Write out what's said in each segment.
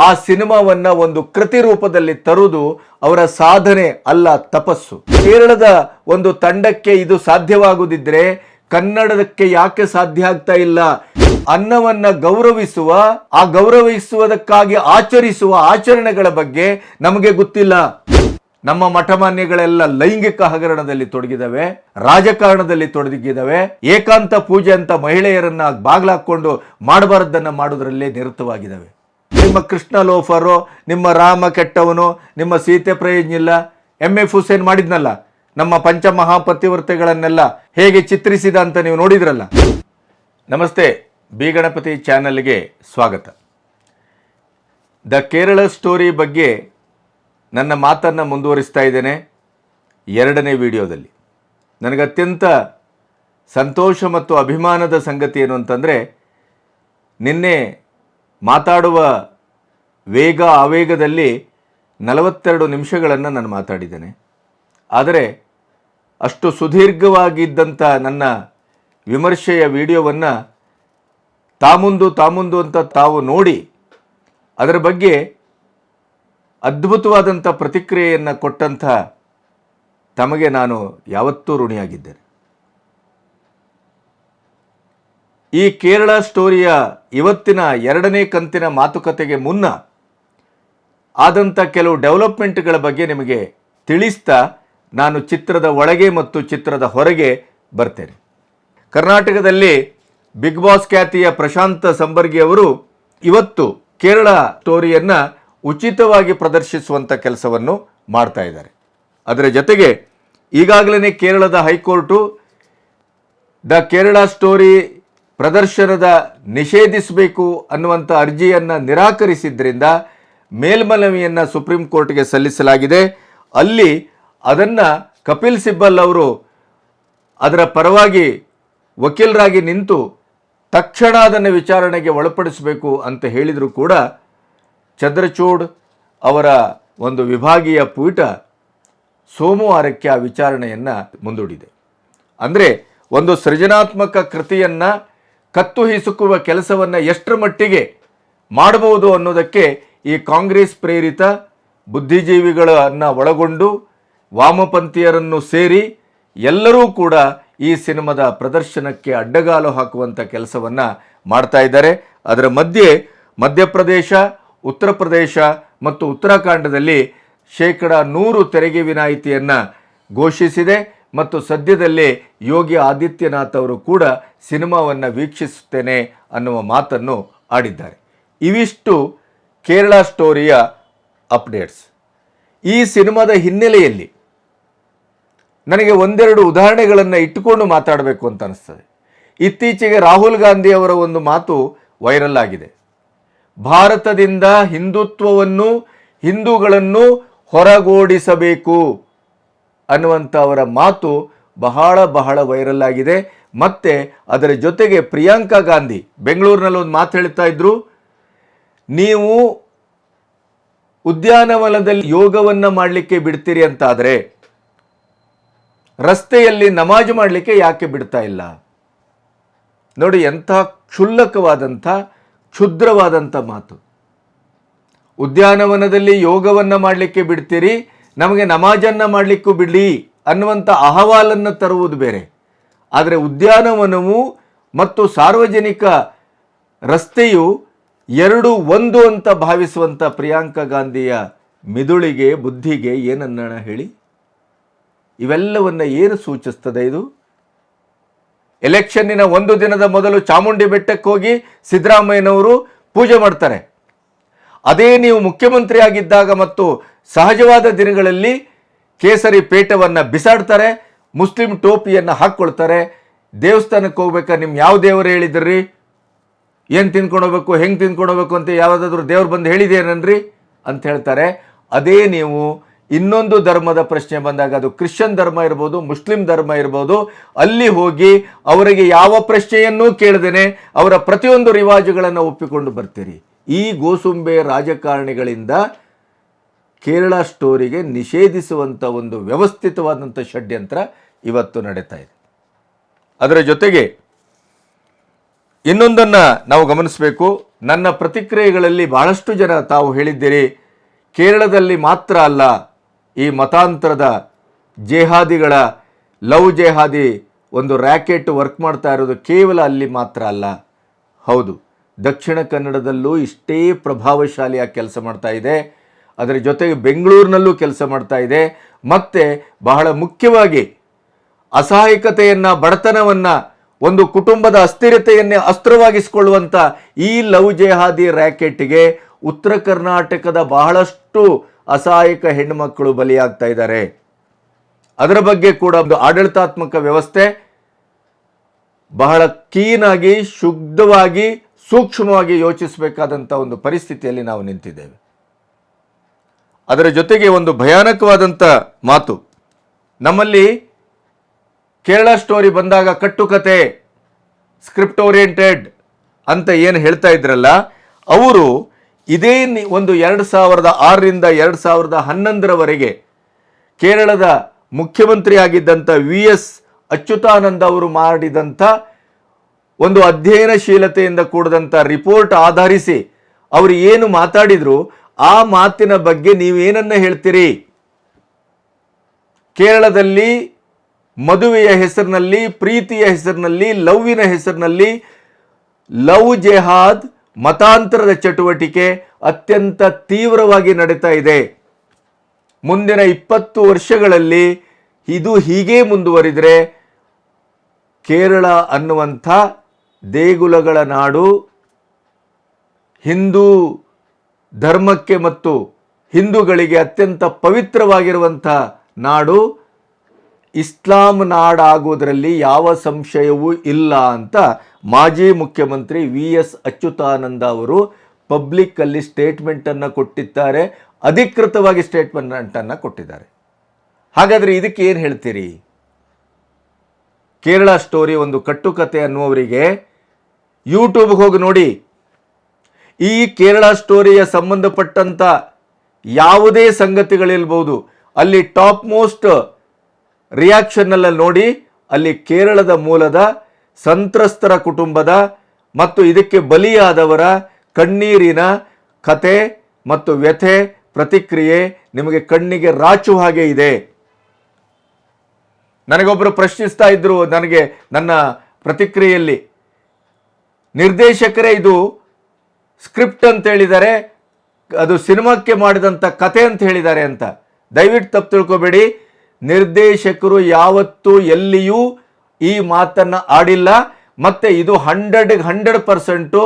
ಆ ಸಿನಿಮಾವನ್ನ ಒಂದು ಕೃತಿ ರೂಪದಲ್ಲಿ ತರುವುದು ಅವರ ಸಾಧನೆ ಅಲ್ಲ, ತಪಸ್ಸು. ಕೇರಳದ ಒಂದು ತಂಡಕ್ಕೆ ಇದು ಸಾಧ್ಯವಾಗುವುದಿದ್ರೆ ಕನ್ನಡಕ್ಕೆ ಯಾಕೆ ಸಾಧ್ಯ ಆಗ್ತಾ ಇಲ್ಲ? ಅನ್ನವನ್ನ ಗೌರವಿಸುವ, ಆ ಗೌರವಿಸುವುದಕ್ಕಾಗಿ ಆಚರಿಸುವ ಆಚರಣೆಗಳ ಬಗ್ಗೆ ನಮಗೆ ಗೊತ್ತಿಲ್ಲ. ನಮ್ಮ ಮಠಮಾನ್ಯಗಳೆಲ್ಲ ಲೈಂಗಿಕ ಹಗರಣದಲ್ಲಿ ತೊಡಗಿದವೆ, ರಾಜಕಾರಣದಲ್ಲಿ ತೊಡಗಿದವೆ, ಏಕಾಂತ ಪೂಜೆ ಅಂತ ಮಹಿಳೆಯರನ್ನ ಬಾಗ್ಲಾಕೊಂಡು ಮಾಡಬಾರದನ್ನ ಮಾಡೋದ್ರಲ್ಲೇ ನಿರತವಾಗಿದ್ದಾವೆ. ನಿಮ್ಮ ಕೃಷ್ಣ ಲೋಫರು, ನಿಮ್ಮ ರಾಮ ಕೆಟ್ಟವನು, ನಿಮ್ಮ ಸೀತೆ ಪ್ರಯೋಜನಿಲ್ಲ, MF ಹುಸೇನ್ ಮಾಡಿದ್ನಲ್ಲ, ನಮ್ಮ ಪಂಚಮಹಾಪತಿವ್ರತೆಗಳನ್ನೆಲ್ಲ ಹೇಗೆ ಚಿತ್ರಿಸಿದ ಅಂತ ನೀವು ನೋಡಿದ್ರಲ್ಲ. ನಮಸ್ತೆ, ಬಿ ಗಣಪತಿ ಚಾನಲ್ಗೆ ಸ್ವಾಗತ. ದ ಕೇರಳ ಸ್ಟೋರಿ ಬಗ್ಗೆ ನನ್ನ ಮಾತನ್ನು ಮುಂದುವರಿಸ್ತಾ ಇದ್ದೇನೆ. ಎರಡನೇ ವಿಡಿಯೋದಲ್ಲಿ ನನಗೆ ಅತ್ಯಂತ ಸಂತೋಷ ಮತ್ತು ಅಭಿಮಾನದ ಸಂಗತಿ ಏನು ಅಂತಂದರೆ, ನಿನ್ನೆ ಮಾತಾಡುವ ವೇಗ ಆವೇಗದಲ್ಲಿ 42 ನಿಮಿಷಗಳನ್ನು ನಾನು ಮಾತಾಡಿದ್ದೇನೆ. ಆದರೆ ಅಷ್ಟು ಸುದೀರ್ಘವಾಗಿದ್ದಂಥ ನನ್ನ ವಿಮರ್ಶೆಯ ವಿಡಿಯೋವನ್ನು ತಾಮುಂದು ಅಂತ ತಾವು ನೋಡಿ ಅದರ ಬಗ್ಗೆ ಅದ್ಭುತವಾದಂಥ ಪ್ರತಿಕ್ರಿಯೆಯನ್ನು ಕೊಟ್ಟಂಥ ತಮಗೆ ನಾನು ಯಾವತ್ತೂ ಋಣಿಯಾಗಿದ್ದೇನೆ. ಈ ಕೇರಳ ಸ್ಟೋರಿಯ ಇವತ್ತಿನ ಎರಡನೇ ಕಂತಿನ ಮಾತುಕತೆಗೆ ಮುನ್ನ ಆದಂಥ ಕೆಲವು ಡೆವಲಪ್ಮೆಂಟ್ಗಳ ಬಗ್ಗೆ ನಿಮಗೆ ತಿಳಿಸ್ತಾ ನಾನು ಚಿತ್ರದ ಒಳಗೆ ಮತ್ತು ಚಿತ್ರದ ಹೊರಗೆ ಬರ್ತೇನೆ. ಕರ್ನಾಟಕದಲ್ಲಿ ಬಿಗ್ ಬಾಸ್ ಖ್ಯಾತಿಯ ಪ್ರಶಾಂತ್ ಸಂಬರ್ಗಿ ಅವರು ಇವತ್ತು ಕೇರಳ ಸ್ಟೋರಿಯನ್ನು ಉಚಿತವಾಗಿ ಪ್ರದರ್ಶಿಸುವಂಥ ಕೆಲಸವನ್ನು ಮಾಡ್ತಾ ಇದ್ದಾರೆ. ಅದರ ಜೊತೆಗೆ ಈಗಾಗಲೇ ಕೇರಳದ ಹೈಕೋರ್ಟು ದ ಕೇರಳ ಸ್ಟೋರಿ ಪ್ರದರ್ಶನದ ನಿಷೇಧಿಸಬೇಕು ಅನ್ನುವಂಥ ಅರ್ಜಿಯನ್ನು ನಿರಾಕರಿಸಿದ್ರಿಂದ ಮೇಲ್ಮನವಿಯನ್ನು ಸುಪ್ರೀಂ ಕೋರ್ಟ್ಗೆ ಸಲ್ಲಿಸಲಾಗಿದೆ. ಅಲ್ಲಿ ಅದನ್ನು ಕಪಿಲ್ ಸಿಬ್ಬಲ್ ಅವರು ಅದರ ಪರವಾಗಿ ವಕೀಲರಾಗಿ ನಿಂತು ತಕ್ಷಣ ಅದನ್ನು ವಿಚಾರಣೆಗೆ ಒಳಪಡಿಸಬೇಕು ಅಂತ ಹೇಳಿದರೂ ಕೂಡ ಚಂದ್ರಚೂಡ್ ಅವರ ಒಂದು ವಿಭಾಗೀಯ ಪೀಠ ಸೋಮವಾರಕ್ಕೆ ಆ ವಿಚಾರಣೆಯನ್ನು ಮುಂದೂಡಿದೆ. ಅಂದರೆ ಒಂದು ಸೃಜನಾತ್ಮಕ ಕೃತಿಯನ್ನು ಕತ್ತು ಹಿಸುಕುವ ಕೆಲಸವನ್ನು ಎಷ್ಟರ ಮಟ್ಟಿಗೆ ಮಾಡಬಹುದು ಅನ್ನೋದಕ್ಕೆ ಈ ಕಾಂಗ್ರೆಸ್ ಪ್ರೇರಿತ ಬುದ್ಧಿಜೀವಿಗಳನ್ನು ಒಳಗೊಂಡು ವಾಮಪಂಥೀಯರನ್ನು ಸೇರಿ ಎಲ್ಲರೂ ಕೂಡ ಈ ಸಿನಿಮಾದ ಪ್ರದರ್ಶನಕ್ಕೆ ಅಡ್ಡಗಾಲು ಹಾಕುವಂಥ ಕೆಲಸವನ್ನು ಮಾಡ್ತಾ ಇದ್ದಾರೆ. ಅದರ ಮಧ್ಯಪ್ರದೇಶ, ಉತ್ತರ ಪ್ರದೇಶ ಮತ್ತು ಉತ್ತರಾಖಂಡದಲ್ಲಿ 100% ತೆರಿಗೆ ವಿನಾಯಿತಿಯನ್ನು ಘೋಷಿಸಿದೆ ಮತ್ತು ಸದ್ಯದಲ್ಲೇ ಯೋಗಿ ಆದಿತ್ಯನಾಥ್ ಅವರು ಕೂಡ ಸಿನಿಮಾವನ್ನು ವೀಕ್ಷಿಸುತ್ತೇನೆ ಅನ್ನುವ ಮಾತನ್ನು ಆಡಿದ್ದಾರೆ. ಇವಿಷ್ಟು ಕೇರಳ ಸ್ಟೋರಿಯ ಅಪ್ಡೇಟ್ಸ್. ಈ ಸಿನಿಮಾದ ಹಿನ್ನೆಲೆಯಲ್ಲಿ ನನಗೆ ಒಂದೆರಡು ಉದಾಹರಣೆಗಳನ್ನು ಇಟ್ಟುಕೊಂಡು ಮಾತಾಡಬೇಕು ಅಂತ ಅನಿಸ್ತದೆ. ಇತ್ತೀಚೆಗೆ ರಾಹುಲ್ ಗಾಂಧಿ ಅವರ ಒಂದು ಮಾತು ವೈರಲ್ ಆಗಿದೆ. ಭಾರತದಿಂದ ಹಿಂದುತ್ವವನ್ನು, ಹಿಂದೂಗಳನ್ನು ಹೊರಗೋಡಿಸಬೇಕು ಅನ್ನುವಂಥ ಅವರ ಮಾತು ಬಹಳ ವೈರಲ್ ಆಗಿದೆ. ಮತ್ತು ಅದರ ಜೊತೆಗೆ ಪ್ರಿಯಾಂಕಾ ಗಾಂಧಿ ಬೆಂಗಳೂರಿನಲ್ಲಿ ಒಂದು ಮಾತು ಹೇಳ್ತಾ ಇದ್ರು, ನೀವು ಉದ್ಯಾನವನದಲ್ಲಿ ಯೋಗವನ್ನು ಮಾಡಲಿಕ್ಕೆ ಬಿಡ್ತೀರಿ ಅಂತಾದರೆ ರಸ್ತೆಯಲ್ಲಿ ನಮಾಜ್ ಮಾಡಲಿಕ್ಕೆ ಯಾಕೆ ಬಿಡ್ತಾ ಇಲ್ಲ? ನೋಡಿ, ಎಂಥ ಕ್ಷುಲ್ಲಕವಾದಂಥ ಕ್ಷುದ್ರವಾದಂಥ ಮಾತು. ಉದ್ಯಾನವನದಲ್ಲಿ ಯೋಗವನ್ನು ಮಾಡಲಿಕ್ಕೆ ಬಿಡ್ತೀರಿ, ನಮಗೆ ನಮಾಜನ್ನು ಮಾಡಲಿಕ್ಕೂ ಬಿಡಲಿ ಅನ್ನುವಂಥ ಅಹವಾಲನ್ನು ತರುವುದು ಬೇರೆ. ಆದರೆ ಉದ್ಯಾನವನವು ಮತ್ತು ಸಾರ್ವಜನಿಕ ರಸ್ತೆಯು ಎರಡು ಒಂದು ಅಂತ ಭಾವಿಸುವಂಥ ಪ್ರಿಯಾಂಕಾ ಗಾಂಧಿಯ ಮಿದುಳಿಗೆ, ಬುದ್ಧಿಗೆ ಏನನ್ನ ಹೇಳಿ? ಇವೆಲ್ಲವನ್ನು ಏನು ಸೂಚಿಸ್ತದೆ ಇದು? ಎಲೆಕ್ಷನ್ನಿನ ಒಂದು ದಿನದ ಮೊದಲು ಚಾಮುಂಡಿ ಬೆಟ್ಟಕ್ಕೆ ಹೋಗಿ ಸಿದ್ದರಾಮಯ್ಯನವರು ಪೂಜೆ ಮಾಡ್ತಾರೆ. ಅದೇ ನೀವು ಮುಖ್ಯಮಂತ್ರಿ ಆಗಿದ್ದಾಗ ಮತ್ತು ಸಹಜವಾದ ದಿನಗಳಲ್ಲಿ ಕೇಸರಿ ಪೇಟವನ್ನು ಬಿಸಾಡ್ತಾರೆ, ಮುಸ್ಲಿಂ ಟೋಪಿಯನ್ನು ಹಾಕ್ಕೊಳ್ತಾರೆ. ದೇವಸ್ಥಾನಕ್ಕೆ ಹೋಗ್ಬೇಕಾದ್ರೆ ನಿಮ್ಮ ಯಾವ ದೇವರು ಹೇಳಿದ್ರಿ? ಏನು ತಿನ್ಕೊಂಡು ಹೋಗ್ಬೇಕು, ಹೆಂಗೆ ತಿನ್ಕೊಂಡು ಹೋಗ್ಬೇಕು ಅಂತ ಯಾವುದಾದ್ರೂ ದೇವ್ರು ಬಂದು ಹೇಳಿದೇನನ್ರಿ ಅಂತ ಹೇಳ್ತಾರೆ. ಅದೇ ನೀವು ಇನ್ನೊಂದು ಧರ್ಮದ ಪ್ರಶ್ನೆ ಬಂದಾಗ, ಅದು ಕ್ರಿಶ್ಚಿಯನ್ ಧರ್ಮ ಇರ್ಬೋದು, ಮುಸ್ಲಿಂ ಧರ್ಮ ಇರ್ಬೋದು, ಅಲ್ಲಿ ಹೋಗಿ ಅವರಿಗೆ ಯಾವ ಪ್ರಶ್ನೆಯನ್ನೂ ಕೇಳದೇನೆ ಅವರ ಪ್ರತಿಯೊಂದು ರಿವಾಜುಗಳನ್ನು ಒಪ್ಪಿಕೊಂಡು ಬರ್ತೀರಿ. ಈ ಗೋಸುಂಬೆ ರಾಜಕಾರಣಿಗಳಿಂದ ಕೇರಳ ಸ್ಟೋರಿಗೆ ನಿಷೇಧಿಸುವಂಥ ಒಂದು ವ್ಯವಸ್ಥಿತವಾದಂಥ ಷಡ್ಯಂತ್ರ ಇವತ್ತು ನಡೀತಾ ಇದೆ. ಅದರ ಜೊತೆಗೆ ಇನ್ನೊಂದನ್ನು ನಾವು ಗಮನಿಸಬೇಕು. ನನ್ನ ಪ್ರತಿಕ್ರಿಯೆಗಳಲ್ಲಿ ಬಹಳಷ್ಟು ಜನ ತಾವು ಹೇಳಿದ್ದೀರಿ, ಕೇರಳದಲ್ಲಿ ಮಾತ್ರ ಅಲ್ಲ ಈ ಮತಾಂತರದ ಜೇಹಾದಿಗಳ ಲವ್ ಜೇಹಾದಿ ಒಂದು ರ್ಯಾಕೆಟ್ ವರ್ಕ್ ಮಾಡ್ತಾ ಇರೋದು ಕೇವಲ ಅಲ್ಲಿ ಮಾತ್ರ ಅಲ್ಲ. ಹೌದು, ದಕ್ಷಿಣ ಕನ್ನಡದಲ್ಲೂ ಇಷ್ಟೇ ಪ್ರಭಾವಶಾಲಿಯಾಗಿ ಕೆಲಸ ಮಾಡ್ತಾ ಇದೆ. ಅದರ ಜೊತೆಗೆ ಬೆಂಗಳೂರಿನಲ್ಲೂ ಕೆಲಸ ಮಾಡ್ತಾ ಇದೆ. ಮತ್ತು ಬಹಳ ಮುಖ್ಯವಾಗಿ ಅಸಹಾಯಕತೆಯನ್ನು, ಬಡತನವನ್ನು, ಒಂದು ಕುಟುಂಬದ ಅಸ್ಥಿರತೆಯನ್ನೇ ಅಸ್ತ್ರವಾಗಿಸಿಕೊಳ್ಳುವಂಥ ಈ ಲವ್ ಜೆಹಾದಿ ರ್ಯಾಕೆಟ್ಗೆ ಉತ್ತರ ಕರ್ನಾಟಕದ ಬಹಳಷ್ಟು ಅಸಹಾಯಕ ಹೆಣ್ಣುಮಕ್ಕಳು ಬಲಿಯಾಗ್ತಾ ಇದ್ದಾರೆ. ಅದರ ಬಗ್ಗೆ ಕೂಡ ಒಂದು ಆಡಳಿತಾತ್ಮಕ ವ್ಯವಸ್ಥೆ ಬಹಳ ಕೀನಾಗಿ, ಶುದ್ಧವಾಗಿ, ಸೂಕ್ಷ್ಮವಾಗಿ ಯೋಚಿಸಬೇಕಾದಂಥ ಒಂದು ಪರಿಸ್ಥಿತಿಯಲ್ಲಿ ನಾವು ನಿಂತಿದ್ದೇವೆ. ಅದರ ಜೊತೆಗೆ ಒಂದು ಭಯಾನಕವಾದಂಥ ಮಾತು, ನಮ್ಮಲ್ಲಿ ಕೇರಳ ಸ್ಟೋರಿ ಬಂದಾಗ ಕಟ್ಟುಕತೆ, ಸ್ಕ್ರಿಪ್ಟ್ ಓರಿಯೆಂಟೆಡ್ ಅಂತ ಏನು ಹೇಳ್ತಾ ಇದ್ರಲ್ಲ, ಅವರು ಇದೇ ಒಂದು 2006ರಿಂದ 2011ರವರೆಗೆ ಕೇರಳದ ಮುಖ್ಯಮಂತ್ರಿ ಆಗಿದ್ದಂಥ VS ಅಚ್ಯುತಾನಂದ ಅವರು ಮಾಡಿದಂಥ ಒಂದು ಅಧ್ಯಯನಶೀಲತೆಯಿಂದ ಕೂಡಿದಂಥ ರಿಪೋರ್ಟ್ ಆಧರಿಸಿ ಅವರು ಏನು ಮಾತಾಡಿದ್ರು ಆ ಮಾತಿನ ಬಗ್ಗೆ ನೀವೇನನ್ನ ಹೇಳ್ತೀರಿ? ಕೇರಳದಲ್ಲಿ ಮದುವೆಯ ಹೆಸರಿನಲ್ಲಿ, ಪ್ರೀತಿಯ ಹೆಸರಿನಲ್ಲಿ, ಲವ್ವಿನ ಹೆಸರಿನಲ್ಲಿ ಲವ್ ಜೆಹಾದ್, ಮತಾಂತರದ ಚಟುವಟಿಕೆ ಅತ್ಯಂತ ತೀವ್ರವಾಗಿ ನಡೀತಾ ಇದೆ. ಮುಂದಿನ 20 ವರ್ಷಗಳಲ್ಲಿ ಇದು ಹೀಗೆ ಮುಂದುವರಿದರೆ ಕೇರಳ ಅನ್ನುವಂಥ ದೇಗುಲಗಳ ನಾಡು, ಹಿಂದೂ ಧರ್ಮಕ್ಕೆ ಮತ್ತು ಹಿಂದೂಗಳಿಗೆ ಅತ್ಯಂತ ಪವಿತ್ರವಾಗಿರುವಂಥ ನಾಡು ಇಸ್ಲಾಂ ನಾಡಾಗುವುದರಲ್ಲಿ ಯಾವ ಸಂಶಯವೂ ಇಲ್ಲ ಅಂತ ಮಾಜಿ ಮುಖ್ಯಮಂತ್ರಿ VS ಅಚ್ಯುತಾನಂದ ಅವರು ಪಬ್ಲಿಕ್ಕಲ್ಲಿ ಸ್ಟೇಟ್ಮೆಂಟನ್ನು ಕೊಟ್ಟಿದ್ದಾರೆ, ಅಧಿಕೃತವಾಗಿ ಸ್ಟೇಟ್ಮೆಂಟನ್ನು ಕೊಟ್ಟಿದ್ದಾರೆ. ಹಾಗಾದರೆ ಇದಕ್ಕೆ ಏನು ಹೇಳ್ತೀರಿ? ಕೇರಳ ಸ್ಟೋರಿ ಒಂದು ಕಟ್ಟುಕತೆ ಅನ್ನುವವರಿಗೆ ಯೂಟ್ಯೂಬ್ಗೆ ಹೋಗಿ ನೋಡಿ. ಈ ಕೇರಳ ಸ್ಟೋರಿಯ ಸಂಬಂಧಪಟ್ಟಂಥ ಯಾವುದೇ ಸಂಗತಿಗಳಿರ್ಬೋದು, ಅಲ್ಲಿ ಟಾಪ್ ಮೋಸ್ಟ್ ರಿಯಾಕ್ಷನ್ನೆಲ್ಲ ನೋಡಿ. ಅಲ್ಲಿ ಕೇರಳದ ಮೂಲದ ಸಂತ್ರಸ್ತರ ಕುಟುಂಬದ ಮತ್ತು ಇದಕ್ಕೆ ಬಲಿಯಾದವರ ಕಣ್ಣೀರಿನ ಕತೆ ಮತ್ತು ವ್ಯಥೆ, ಪ್ರತಿಕ್ರಿಯೆ ನಿಮಗೆ ಕಣ್ಣಿಗೆ ರಾಚುವ ಹಾಗೆ ಇದೆ. ನನಗೊಬ್ಬರು ಪ್ರಶ್ನಿಸ್ತಾ ಇದ್ರು, ನನಗೆ ನನ್ನ ಪ್ರತಿಕ್ರಿಯೆಯಲ್ಲಿ, ನಿರ್ದೇಶಕರೇ ಇದು ಸ್ಕ್ರಿಪ್ಟ್ ಅಂತ ಹೇಳಿದ್ದಾರೆ, ಅದು ಸಿನಿಮಾಕ್ಕೆ ಮಾಡಿದಂಥ ಕತೆ ಅಂತ ಹೇಳಿದ್ದಾರೆ ಅಂತ. ದಯವಿಟ್ಟು ತಪ್ಪು ತಿಳ್ಕೊಬೇಡಿ, ನಿರ್ದೇಶಕರು ಯಾವತ್ತೂ ಎಲ್ಲಿಯೂ ಈ ಮಾತನ್ನು ಆಡಿಲ್ಲ. ಮತ್ತು ಇದು 100%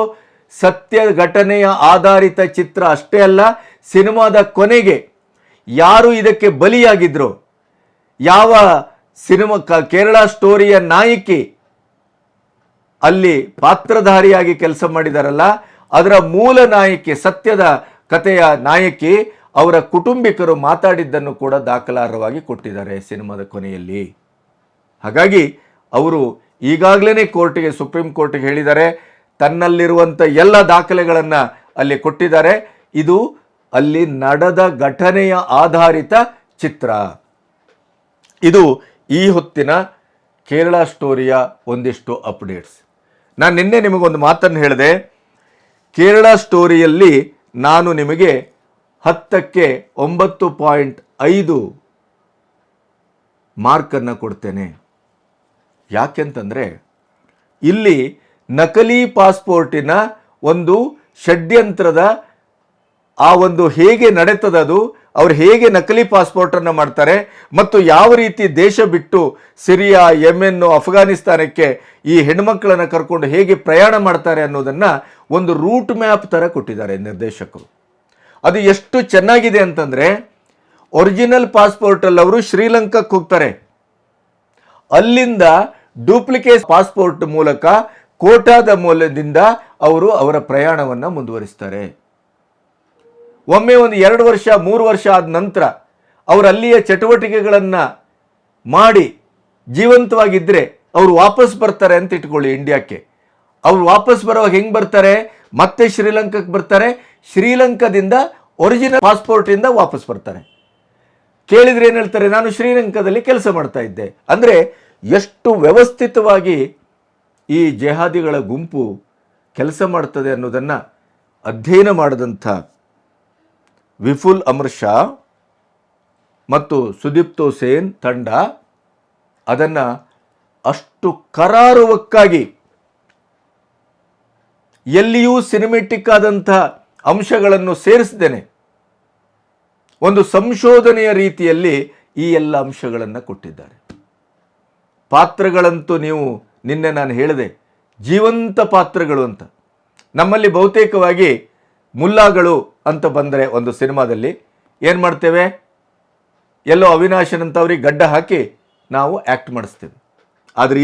ಸತ್ಯ ಘಟನೆಯ ಆಧಾರಿತ ಚಿತ್ರ ಅಷ್ಟೇ ಅಲ್ಲ, ಸಿನಿಮಾದ ಕೊನೆಗೆ ಯಾರು ಇದಕ್ಕೆ ಬಲಿಯಾಗಿದ್ರು, ಯಾವ ಕೇರಳ ಸ್ಟೋರಿಯ ನಾಯಕಿ ಅಲ್ಲಿ ಪಾತ್ರಧಾರಿಯಾಗಿ ಕೆಲಸ ಮಾಡಿದಾರಲ್ಲ, ಅದರ ಮೂಲ ನಾಯಕಿ, ಸತ್ಯದ ಕಥೆಯ ನಾಯಕಿ, ಅವರ ಕುಟುಂಬಿಕರು ಮಾತಾಡಿದ್ದನ್ನು ಕೂಡ ದಾಖಲಾರ್ಹವಾಗಿ ಕೊಟ್ಟಿದ್ದಾರೆ ಸಿನಿಮಾದ ಕೊನೆಯಲ್ಲಿ. ಹಾಗಾಗಿ ಅವರು ಈಗಾಗಲೇ ಕೋರ್ಟಿಗೆ, ಸುಪ್ರೀಂ ಕೋರ್ಟ್ಗೆ ಹೇಳಿದ್ದಾರೆ, ತನ್ನಲ್ಲಿರುವಂಥ ಎಲ್ಲ ದಾಖಲೆಗಳನ್ನು ಅಲ್ಲಿ ಕೊಟ್ಟಿದ್ದಾರೆ. ಇದು ಅಲ್ಲಿ ನಡೆದ ಘಟನೆಯ ಆಧಾರಿತ ಚಿತ್ರ. ಇದು ಈ ಹೊತ್ತಿನ ಕೇರಳ ಸ್ಟೋರಿಯ ಒಂದಿಷ್ಟು ಅಪ್ಡೇಟ್ಸ್. ನಾನು ನಿನ್ನೆ ನಿಮಗೊಂದು ಮಾತನ್ನು ಹೇಳಿದೆ, ಕೇರಳ ಸ್ಟೋರಿಯಲ್ಲಿ ನಾನು ನಿಮಗೆ 10ಕ್ಕೆ 9.5 ಮಾರ್ಕನ್ನು ಕೊಡ್ತೇನೆ. ಯಾಕೆಂತಂದರೆ ಇಲ್ಲಿ ನಕಲಿ ಪಾಸ್ಪೋರ್ಟಿನ ಒಂದು ಷಡ್ಯಂತ್ರದ ಆ ಒಂದು ಹೇಗೆ ನಡೀತದದು, ಅವ್ರು ಹೇಗೆ ನಕಲಿ ಪಾಸ್ಪೋರ್ಟನ್ನು ಮಾಡ್ತಾರೆ ಮತ್ತು ಯಾವ ರೀತಿ ದೇಶ ಬಿಟ್ಟು ಸಿರಿಯಾ, ಯೆಮೆನ್, ಅಫ್ಘಾನಿಸ್ತಾನಕ್ಕೆ ಈ ಹೆಣ್ಮಕ್ಳನ್ನು ಕರ್ಕೊಂಡು ಹೇಗೆ ಪ್ರಯಾಣ ಮಾಡ್ತಾರೆ ಅನ್ನೋದನ್ನು ಒಂದು ರೂಟ್ ಮ್ಯಾಪ್ ಥರ ಕೊಟ್ಟಿದ್ದಾರೆ ನಿರ್ದೇಶಕರು. ಅದು ಎಷ್ಟು ಚೆನ್ನಾಗಿದೆ ಅಂತಂದರೆ, ಒರಿಜಿನಲ್ ಪಾಸ್ಪೋರ್ಟಲ್ಲಿ ಅವರು ಶ್ರೀಲಂಕಾಕ್ಕೆ ಹೋಗ್ತಾರೆ, ಅಲ್ಲಿಂದ ಡೂಪ್ಲಿಕೇಟ್ ಪಾಸ್ಪೋರ್ಟ್ ಮೂಲಕ ಕೋಟಾದ ಮೂಲದಿಂದ ಅವರು ಅವರ ಪ್ರಯಾಣವನ್ನು ಮುಂದುವರಿಸ್ತಾರೆ. ಒಮ್ಮೆ ಒಂದು 2 ವರ್ಷ 3 ವರ್ಷ ಆದ ನಂತರ ಅವರು ಅಲ್ಲಿಯ ಚಟುವಟಿಕೆಗಳನ್ನು ಮಾಡಿ ಜೀವಂತವಾಗಿದ್ದರೆ ಅವರು ವಾಪಸ್ ಬರ್ತಾರೆ ಅಂತ ಇಟ್ಕೊಳ್ಳಿ ಇಂಡಿಯಾಕ್ಕೆ. ಅವರು ವಾಪಸ್ ಬರುವಾಗ ಹೆಂಗೆ ಬರ್ತಾರೆ? ಮತ್ತೆ ಶ್ರೀಲಂಕಾಕ್ಕೆ ಬರ್ತಾರೆ, ಶ್ರೀಲಂಕಾದಿಂದ ಒರಿಜಿನಲ್ ಪಾಸ್ಪೋರ್ಟಿಂದ ವಾಪಸ್ ಬರ್ತಾರೆ. ಕೇಳಿದ್ರೆ ಏನು ಹೇಳ್ತಾರೆ? ನಾನು ಶ್ರೀಲಂಕಾದಲ್ಲಿ ಕೆಲಸ ಮಾಡ್ತಾ ಇದ್ದೆ. ಅಂದರೆ ಎಷ್ಟು ವ್ಯವಸ್ಥಿತವಾಗಿ ಈ ಜೆಹಾದಿಗಳ ಗುಂಪು ಕೆಲಸ ಮಾಡ್ತದೆ ಅನ್ನೋದನ್ನು ಅಧ್ಯಯನ ಮಾಡಿದಂಥ ವಿಪುಲ್ ಅಮರ್ ಶಾ ಮತ್ತು ಸುದೀಪ್ತೋ ಸೇನ್ ತಂಡ ಅದನ್ನು ಅಷ್ಟು ಕರಾರುವಕ್ಕಾಗಿ ಎಲ್ಲಿಯೂ ಸಿನಿಮೆಟಿಕ್ ಆದಂಥ ಅಂಶಗಳನ್ನು ಸೇರಿಸದೇನೆ ಒಂದು ಸಂಶೋಧನೆಯ ರೀತಿಯಲ್ಲಿ ಈ ಎಲ್ಲ ಅಂಶಗಳನ್ನು ಕೊಟ್ಟಿದ್ದಾರೆ. ಪಾತ್ರಗಳಂತೂ ನೀವು ನಿನ್ನೆ ನಾನು ಹೇಳಿದೆ ಜೀವಂತ ಪಾತ್ರಗಳು ಅಂತ. ನಮ್ಮಲ್ಲಿ ಬಹುತೇಕವಾಗಿ ಮುಲ್ಲಾಗಳು ಅಂತ ಬಂದರೆ ಒಂದು ಸಿನಿಮಾದಲ್ಲಿ ಏನು ಮಾಡ್ತೇವೆ, ಎಲ್ಲೋ ಅವಿನಾಶನ್ ಅಂತವ್ರಿಗೆ ಗಡ್ಡ ಹಾಕಿ ನಾವು ಆ್ಯಕ್ಟ್ ಮಾಡಿಸ್ತೇವೆ. ಆದರೆ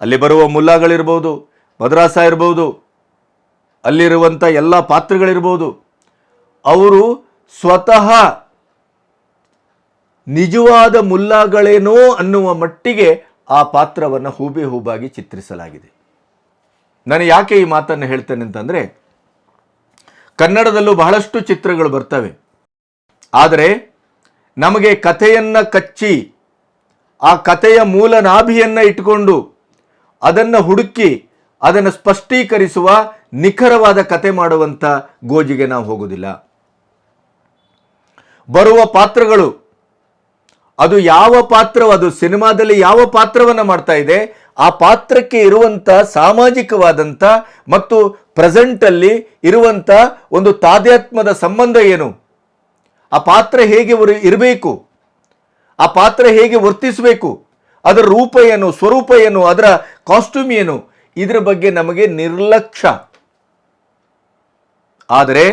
ಅಲ್ಲಿ ಬರುವ ಮುಲ್ಲಾಗಳಿರ್ಬೋದು, ಮದ್ರಾಸ ಇರ್ಬೋದು, ಅಲ್ಲಿರುವಂಥ ಎಲ್ಲ ಪಾತ್ರಗಳಿರ್ಬೋದು, ಅವರು ಸ್ವತಃ ನಿಜವಾದ ಮುಲ್ಲಾಗಳೇನೋ ಅನ್ನುವ ಮಟ್ಟಿಗೆ ಆ ಪಾತ್ರವನ್ನು ಹೂಬಾಗಿ ಚಿತ್ರಿಸಲಾಗಿದೆ. ನಾನು ಯಾಕೆ ಈ ಮಾತನ್ನು ಹೇಳ್ತೇನೆ ಅಂತಂದರೆ, ಕನ್ನಡದಲ್ಲೂ ಬಹಳಷ್ಟು ಚಿತ್ರಗಳು ಬರ್ತವೆ, ಆದರೆ ನಮಗೆ ಕಥೆಯನ್ನು ಕಚ್ಚಿ ಆ ಕಥೆಯ ಮೂಲ ನಾಭಿಯನ್ನು ಇಟ್ಕೊಂಡು ಅದನ್ನು ಹುಡುಕಿ ಅದನ್ನು ಸ್ಪಷ್ಟೀಕರಿಸುವ ನಿಖರವಾದ ಕತೆ ಮಾಡುವಂಥ ಗೋಜಿಗೆ ನಾವು ಹೋಗೋದಿಲ್ಲ. ಬರುವ ಪಾತ್ರಗಳು ಅದು ಯಾವ ಪಾತ್ರ, ಅದು ಸಿನಿಮಾದಲ್ಲಿ ಯಾವ ಪಾತ್ರವನ್ನು ಮಾಡ್ತಾ ಇದೆ, ಆ ಪಾತ್ರಕ್ಕೆ ಇರುವಂಥ ಸಾಮಾಜಿಕವಾದಂಥ ಮತ್ತು ಪ್ರೆಸೆಂಟಲ್ಲಿ ಇರುವಂಥ ಒಂದು ತಾದಾತ್ಮ್ಯದ ಸಂಬಂಧ ಏನು, ಆ ಪಾತ್ರ ಹೇಗೆ ಇರಬೇಕು, ಆ ಪಾತ್ರ ಹೇಗೆ ವರ್ತಿಸಬೇಕು, ಅದರ ರೂಪ ಏನು, ಸ್ವರೂಪ ಏನು, ಅದರ ಕಾಸ್ಟ್ಯೂಮ್ ಏನು, ಇದರ ಬಗ್ಗೆ ನಮಗೆ ನಿರ್ಲಕ್ಷ್ಯ. ಆದರೆ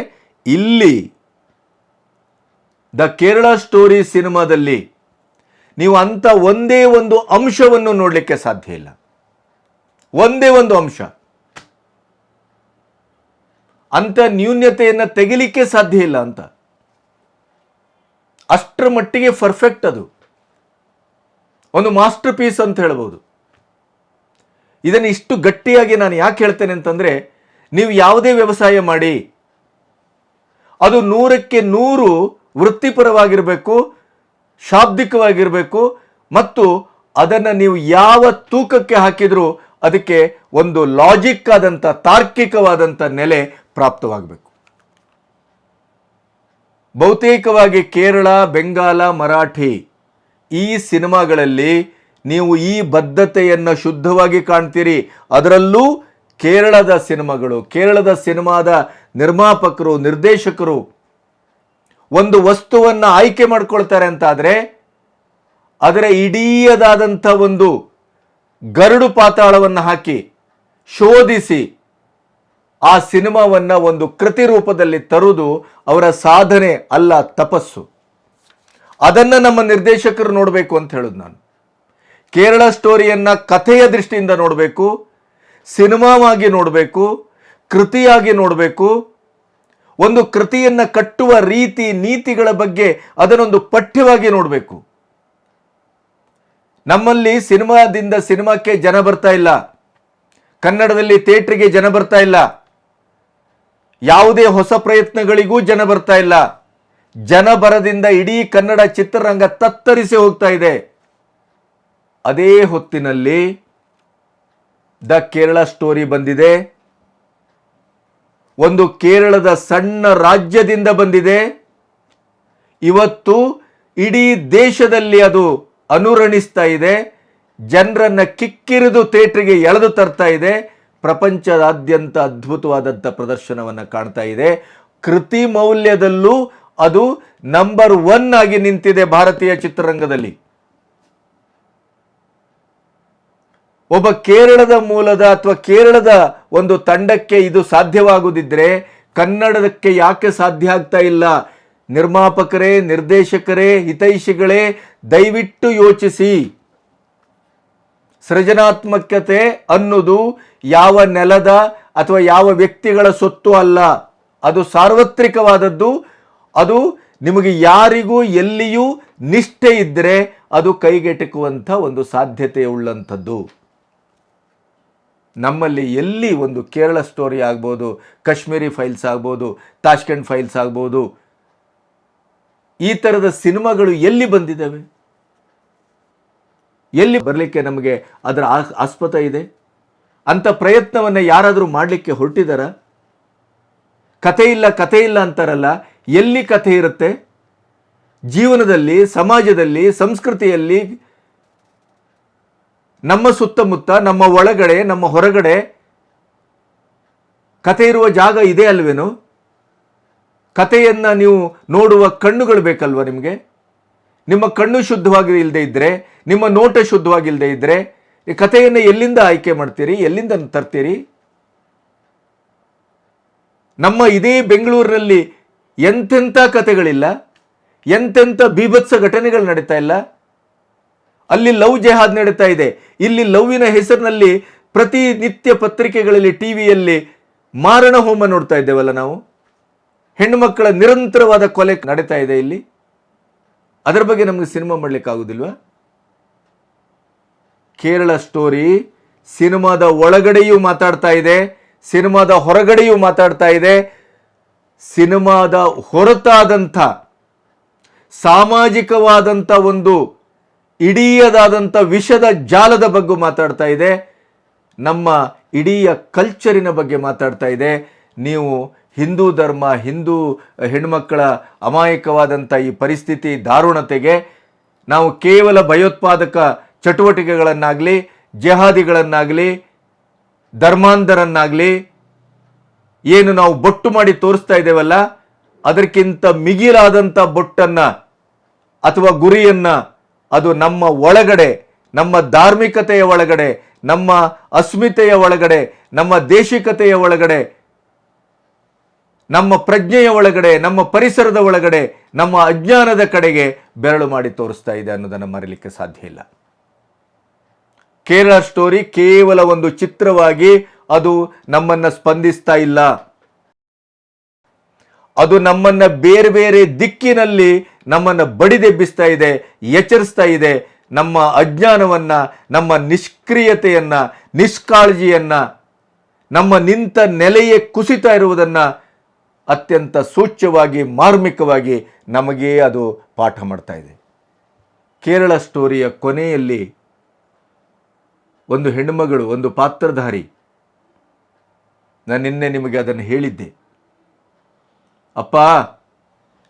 ಇಲ್ಲಿ ದ ಕೇರಳ ಸ್ಟೋರಿ ಸಿನಿಮಾದಲ್ಲಿ ನೀವು ಅಂಥ ಒಂದೇ ಒಂದು ಅಂಶವನ್ನು ನೋಡಲಿಕ್ಕೆ ಸಾಧ್ಯ ಇಲ್ಲ. ಒಂದೇ ಒಂದು ಅಂಶ, ಅಂಥ ನ್ಯೂನ್ಯತೆಯನ್ನು ತೆಗಿಲಿಕ್ಕೆ ಸಾಧ್ಯ ಇಲ್ಲ ಅಂತ. ಅಷ್ಟರ ಮಟ್ಟಿಗೆ ಪರ್ಫೆಕ್ಟ್, ಅದು ಒಂದು ಮಾಸ್ಟರ್ ಪೀಸ್ ಅಂತ ಹೇಳ್ಬೋದು. ಇದನ್ನು ಇಷ್ಟು ಗಟ್ಟಿಯಾಗಿ ನಾನು ಯಾಕೆ ಹೇಳ್ತೇನೆ ಅಂತಂದರೆ, ನೀವು ಯಾವುದೇ ವ್ಯವಸಾಯ ಮಾಡಿ ಅದು 100ಕ್ಕೆ 100 ವೃತ್ತಿಪರವಾಗಿರಬೇಕು, ಶಾಬ್ದಿಕವಾಗಿರಬೇಕು, ಮತ್ತು ಅದನ್ನು ನೀವು ಯಾವ ತೂಕಕ್ಕೆ ಹಾಕಿದರೂ ಅದಕ್ಕೆ ಒಂದು ಲಾಜಿಕ್ ಆದಂಥ ತಾರ್ಕಿಕವಾದಂಥ ನೆಲೆ ಪ್ರಾಪ್ತವಾಗಬೇಕು. ಬಹುತೇಕವಾಗಿ ಕೇರಳ, ಬೆಂಗಾಲ, ಮರಾಠಿ ಈ ಸಿನಿಮಾಗಳಲ್ಲಿ ನೀವು ಈ ಬದ್ಧತೆಯನ್ನು ಶುದ್ಧವಾಗಿ ಕಾಣ್ತೀರಿ. ಅದರಲ್ಲೂ ಕೇರಳದ ಸಿನಿಮಾಗಳು, ಕೇರಳದ ಸಿನಿಮಾದ ನಿರ್ಮಾಪಕರು, ನಿರ್ದೇಶಕರು ಒಂದು ವಸ್ತುವನ್ನು ಆಯ್ಕೆ ಮಾಡ್ಕೊಳ್ತಾರೆ ಅಂತಾದರೆ ಅದರ ಇಡೀದಾದಂಥ ಒಂದು ಗರುಡು ಪಾತಾಳವನ್ನು ಹಾಕಿ ಶೋಧಿಸಿ ಆ ಸಿನಿಮಾವನ್ನು ಒಂದು ಕೃತಿ ರೂಪದಲ್ಲಿ ತರುವುದು ಅವರ ಸಾಧನೆ ಅಲ್ಲ, ತಪಸ್ಸು. ಅದನ್ನು ನಮ್ಮ ನಿರ್ದೇಶಕರು ನೋಡಬೇಕು ಅಂತ ಹೇಳೋದು ನಾನು. ಕೇರಳ ಸ್ಟೋರಿಯನ್ನು ಕಥೆಯ ದೃಷ್ಟಿಯಿಂದ ನೋಡಬೇಕು, ಸಿನಿಮಾವಾಗಿ ನೋಡಬೇಕು, ಕೃತಿಯಾಗಿ ನೋಡಬೇಕು. ಒಂದು ಕೃತಿಯನ್ನು ಕಟ್ಟುವ ರೀತಿ ನೀತಿಗಳ ಬಗ್ಗೆ ಅದನ್ನೊಂದು ಪಠ್ಯವಾಗಿ ನೋಡಬೇಕು. ನಮ್ಮಲ್ಲಿ ಸಿನಿಮಾದಿಂದ ಸಿನಿಮಾಕ್ಕೆ ಜನ ಬರ್ತಾ ಇಲ್ಲ, ಕನ್ನಡದಲ್ಲಿ ಥಿಯೇಟ್ರಿಗೆ ಜನ ಬರ್ತಾ ಇಲ್ಲ, ಯಾವುದೇ ಹೊಸ ಪ್ರಯತ್ನಗಳಿಗೂ ಜನ ಬರ್ತಾ ಇಲ್ಲ. ಜನ ಬರದಿಂದ ಇಡೀ ಕನ್ನಡ ಚಿತ್ರರಂಗ ತತ್ತರಿಸಿ ಹೋಗ್ತಾ ಇದೆ. ಅದೇ ಹೊತ್ತಿನಲ್ಲಿ ದ ಕೇರಳ ಸ್ಟೋರಿ ಬಂದಿದೆ. ಒಂದು ಕೇರಳದ ಸಣ್ಣ ರಾಜ್ಯದಿಂದ ಬಂದಿದೆ. ಇವತ್ತು ಇಡೀ ದೇಶದಲ್ಲಿ ಅದು ಅನುರಣಿಸ್ತಾ ಇದೆ. ಜನರನ್ನ ಕಿಕ್ಕಿರಿದು ಥಿಯೇಟ್ರಿಗೆ ಎಳೆದು ತರ್ತಾ ಇದೆ. ಪ್ರಪಂಚದಾದ್ಯಂತ ಅದ್ಭುತವಾದಂಥ ಪ್ರದರ್ಶನವನ್ನು ಕಾಣ್ತಾ ಇದೆ. ಕೃತಿ ಮೌಲ್ಯದಲ್ಲೂ ಅದು ನಂಬರ್ 1 ಆಗಿ ನಿಂತಿದೆ ಭಾರತೀಯ ಚಿತ್ರರಂಗದಲ್ಲಿ. ಒಬ್ಬ ಕೇರಳದ ಮೂಲದ ಅಥವಾ ಕೇರಳದ ಒಂದು ತಂಡಕ್ಕೆ ಇದು ಸಾಧ್ಯವಾಗುವುದಿದ್ರೆ ಕನ್ನಡಕ್ಕೆ ಯಾಕೆ ಸಾಧ್ಯ ಆಗ್ತಾ ಇಲ್ಲ? ನಿರ್ಮಾಪಕರೇ, ನಿರ್ದೇಶಕರೇ, ಹಿತೈಷಿಗಳೇ, ದಯವಿಟ್ಟು ಯೋಚಿಸಿ. ಸೃಜನಾತ್ಮಕತೆ ಅನ್ನೋದು ಯಾವ ನೆಲದ ಅಥವಾ ಯಾವ ವ್ಯಕ್ತಿಗಳ ಸೊತ್ತು ಅಲ್ಲ, ಅದು ಸಾರ್ವತ್ರಿಕವಾದದ್ದು. ಅದು ನಿಮಗೆ ಯಾರಿಗೂ ಎಲ್ಲಿಯೂ ನಿಷ್ಠೆ ಇದ್ದರೆ ಅದು ಕೈಗೆಟಕುವಂಥ ಒಂದು ಸಾಧ್ಯತೆ ಉಳ್ಳಂಥದ್ದು. ನಮ್ಮಲ್ಲಿ ಎಲ್ಲಿ ಒಂದು ಕೇರಳ ಸ್ಟೋರಿ ಆಗ್ಬೋದು, ಕಾಶ್ಮೀರಿ ಫೈಲ್ಸ್ ಆಗ್ಬೋದು, ತಾಷ್ಕೆಂಟ್ ಫೈಲ್ಸ್ ಆಗ್ಬೋದು, ಈ ಥರದ ಸಿನಿಮಾಗಳು ಎಲ್ಲಿ ಬಂದಿದ್ದಾವೆ? ಎಲ್ಲಿ ಬರಲಿಕ್ಕೆ ನಮಗೆ ಅದರ ಆಸ್ಪದ ಇದೆ? ಅಂಥ ಪ್ರಯತ್ನವನ್ನು ಯಾರಾದರೂ ಮಾಡಲಿಕ್ಕೆ ಹೊರಟಿದ್ದಾರಾ? ಕಥೆ ಇಲ್ಲ ಅಂತಾರಲ್ಲ, ಎಲ್ಲಿ ಕಥೆ ಇರುತ್ತೆ? ಜೀವನದಲ್ಲಿ, ಸಮಾಜದಲ್ಲಿ, ಸಂಸ್ಕೃತಿಯಲ್ಲಿ, ನಮ್ಮ ಸುತ್ತಮುತ್ತ, ನಮ್ಮ ಒಳಗಡೆ, ನಮ್ಮ ಹೊರಗಡೆ ಕಥೆ ಇರುವ ಜಾಗ ಇದೆ ಅಲ್ವೇನು? ಕಥೆಯನ್ನ ನೀವು ನೋಡುವ ಕಣ್ಣುಗಳು ಬೇಕಲ್ವ ನಿಮಗೆ? ನಿಮ್ಮ ಕಣ್ಣು ಶುದ್ಧವಾಗಿ ಇಲ್ಲದೆ ಇದ್ರೆ, ನಿಮ್ಮ ನೋಟ ಶುದ್ಧವಾಗಿಲ್ಲದೆ ಇದ್ರೆ, ಈ ಕಥೆಯನ್ನು ಎಲ್ಲಿಂದ ಆಯ್ಕೆ ಮಾಡ್ತೀರಿ? ಎಲ್ಲಿಂದ ತರ್ತೀರಿ? ನಮ್ಮ ಇದೇ ಬೆಂಗಳೂರಿನಲ್ಲಿ ಎಂತೆಂಥ ಕಥೆಗಳಿಲ್ಲ, ಎಂತೆಂಥ ಬೀಭತ್ಸ ಘಟನೆಗಳು ನಡೀತಾ ಇಲ್ಲ. ಅಲ್ಲಿ ಲವ್ ಜೆಹಾದ್ ನಡೀತಾ ಇದೆ. ಇಲ್ಲಿ ಲವ್ವಿನ ಹೆಸರಿನಲ್ಲಿ ಪ್ರತಿನಿತ್ಯ ಪತ್ರಿಕೆಗಳಲ್ಲಿ, ಟಿವಿಯಲ್ಲಿ ಮಾರಣ ಹೋಮ ನೋಡ್ತಾ ಇದ್ದೇವಲ್ಲ ನಾವು. ಹೆಣ್ಣು ಮಕ್ಕಳ ನಿರಂತರವಾದ ಕೊಲೆ ನಡೀತಾ ಇದೆ ಇಲ್ಲಿ. ಅದರ ಬಗ್ಗೆ ನಮಗೆ ಸಿನಿಮಾ ಮಾಡಲಿಕ್ಕೆ ಆಗುದಿಲ್ವಾ? ಕೇರಳ ಸ್ಟೋರಿ ಸಿನಿಮಾದ ಒಳಗಡೆಯೂ ಮಾತಾಡ್ತಾ ಇದೆ, ಸಿನಿಮಾದ ಹೊರಗಡೆಯೂ ಮಾತಾಡ್ತಾ ಇದೆ. ಸಿನಿಮಾದ ಹೊರತಾದಂಥ ಸಾಮಾಜಿಕವಾದಂಥ ಒಂದು ಇಡೀಯದಾದಂಥ ವಿಷದ ಜಾಲದ ಬಗ್ಗೆ ಮಾತಾಡ್ತಾ ಇದೆ. ನಮ್ಮ ಇಡೀ ಕಲ್ಚರಿನ ಬಗ್ಗೆ ಮಾತಾಡ್ತಾ ಇದೆ. ನೀವು ಹಿಂದೂ ಧರ್ಮ, ಹಿಂದೂ ಹೆಣ್ಮಕ್ಕಳ ಅಮಾಯಕವಾದಂಥ ಈ ಪರಿಸ್ಥಿತಿ, ದಾರುಣತೆಗೆ ನಾವು ಕೇವಲ ಭಯೋತ್ಪಾದಕ ಚಟುವಟಿಕೆಗಳನ್ನಾಗಲಿ, ಜೆಹಾದಿಗಳನ್ನಾಗಲಿ, ಧರ್ಮಾಂಧರನ್ನಾಗಲಿ ಏನು ನಾವು ಬೊಟ್ಟು ಮಾಡಿ ತೋರಿಸ್ತಾ ಇದ್ದೇವಲ್ಲ, ಅದಕ್ಕಿಂತ ಮಿಗಿಲಾದಂಥ ಬೊಟ್ಟನ್ನು ಅಥವಾ ಗುರಿಯನ್ನು ಅದು ನಮ್ಮ ಒಳಗಡೆ, ನಮ್ಮ ಧಾರ್ಮಿಕತೆಯ ಒಳಗಡೆ, ನಮ್ಮ ಅಸ್ಮಿತೆಯ ಒಳಗಡೆ, ನಮ್ಮ ದೇಶಿಕತೆಯ ಒಳಗಡೆ, ನಮ್ಮ ಪ್ರಜ್ಞೆಯ ಒಳಗಡೆ, ನಮ್ಮ ಪರಿಸರದ ಒಳಗಡೆ, ನಮ್ಮ ಅಜ್ಞಾನದ ಕಡೆಗೆ ಬೆರಳು ಮಾಡಿ ತೋರಿಸ್ತಾ ಇದೆ ಅನ್ನೋದನ್ನು ಮರೆಯಲಿಕ್ಕೆ ಸಾಧ್ಯ ಇಲ್ಲ. ಕೇರಳ ಸ್ಟೋರಿ ಕೇವಲ ಒಂದು ಚಿತ್ರವಾಗಿ ಅದು ನಮ್ಮನ್ನ ಸ್ಪಂದಿಸ್ತಾ ಇಲ್ಲ. ಅದು ನಮ್ಮನ್ನ ಬೇರೆ ಬೇರೆ ದಿಕ್ಕಿನಲ್ಲಿ ನಮ್ಮನ್ನ ಬಡಿದೆಬ್ಬಿಸ್ತಾ ಇದೆ, ಎಚ್ಚರಿಸ್ತಾ ಇದೆ. ನಮ್ಮ ಅಜ್ಞಾನವನ್ನ, ನಮ್ಮ ನಿಷ್ಕ್ರಿಯತೆಯನ್ನ, ನಿಷ್ಕಾಳಜಿಯನ್ನ, ನಮ್ಮ ನಿಂತ ನೆಲೆಯೇ ಕುಸಿತಾ ಇರುವುದನ್ನ ಅತ್ಯಂತ ಸೂಚ್ಯವಾಗಿ, ಮಾರ್ಮಿಕವಾಗಿ ನಮಗೇ ಅದು ಪಾಠ ಮಾಡ್ತಾ ಇದೆ. ಕೇರಳ ಸ್ಟೋರಿಯ ಕೊನೆಯಲ್ಲಿ ಒಂದು ಹೆಣ್ಣುಮಗಳು, ಒಂದು ಪಾತ್ರಧಾರಿ, ನಾನು ನಿನ್ನೆ ನಿಮಗೆ ಅದನ್ನು ಹೇಳಿದ್ದೆ. ಅಪ್ಪ,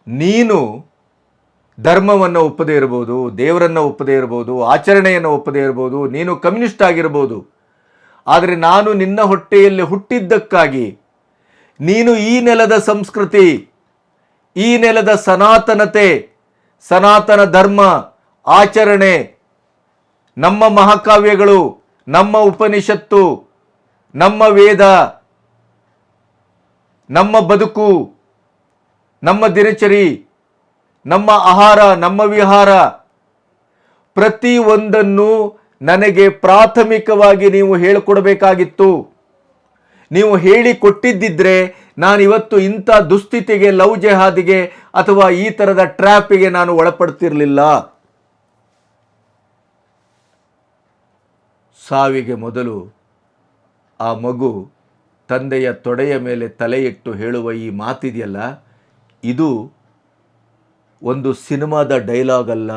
ನೀನು ಧರ್ಮವನ್ನು ಒಪ್ಪದೇ ಇರಬಹುದು, ದೇವರನ್ನು ಒಪ್ಪದೇ ಇರಬಹುದು, ಆಚರಣೆಯನ್ನು ಒಪ್ಪದೇ ಇರಬಹುದು, ನೀನು ಕಮ್ಯುನಿಸ್ಟ್ ಆಗಿರಬಹುದು. ಆದರೆ ನಾನು ನಿನ್ನ ಹೊಟ್ಟೆಯಲ್ಲಿ ಹುಟ್ಟಿದ್ದಕ್ಕಾಗಿ ನೀನು ಈ ನೆಲದ ಸಂಸ್ಕೃತಿ, ಈ ನೆಲದ ಸನಾತನತೆ, ಸನಾತನ ಧರ್ಮ, ಆಚರಣೆ, ನಮ್ಮ ಮಹಾಕಾವ್ಯಗಳು, ನಮ್ಮ ಉಪನಿಷತ್ತು, ನಮ್ಮ ವೇದ, ನಮ್ಮ ಬದುಕು, ನಮ್ಮ ದಿನಚರಿ, ನಮ್ಮ ಆಹಾರ, ನಮ್ಮ ವಿಹಾರ, ಪ್ರತಿ ಒಂದನ್ನು ನನಗೆ ಪ್ರಾಥಮಿಕವಾಗಿ ನೀವು ಹೇಳಿಕೊಡಬೇಕಾಗಿತ್ತು. ನೀವು ಹೇಳಿಕೊಟ್ಟಿದ್ದಿದ್ರೆ ನಾನಿವತ್ತು ಇಂಥ ದುಸ್ಥಿತಿಗೆ, ಲವ್ ಜೆಹಾದಿಗೆ ಅಥವಾ ಈ ಥರದ ಟ್ರ್ಯಾಪಿಗೆ ನಾನು ಒಳಪಡ್ತಿರಲಿಲ್ಲ. ಸಾವಿಗೆ ಮೊದಲು ಆ ಮಗು ತಂದೆಯ ತೊಡೆಯ ಮೇಲೆ ತಲೆ ಇಟ್ಟು ಹೇಳುವ ಈ ಮಾತಿದೆಯಲ್ಲ, ಇದು ಒಂದು ಸಿನಿಮಾದ ಡೈಲಾಗ್ ಅಲ್ಲ,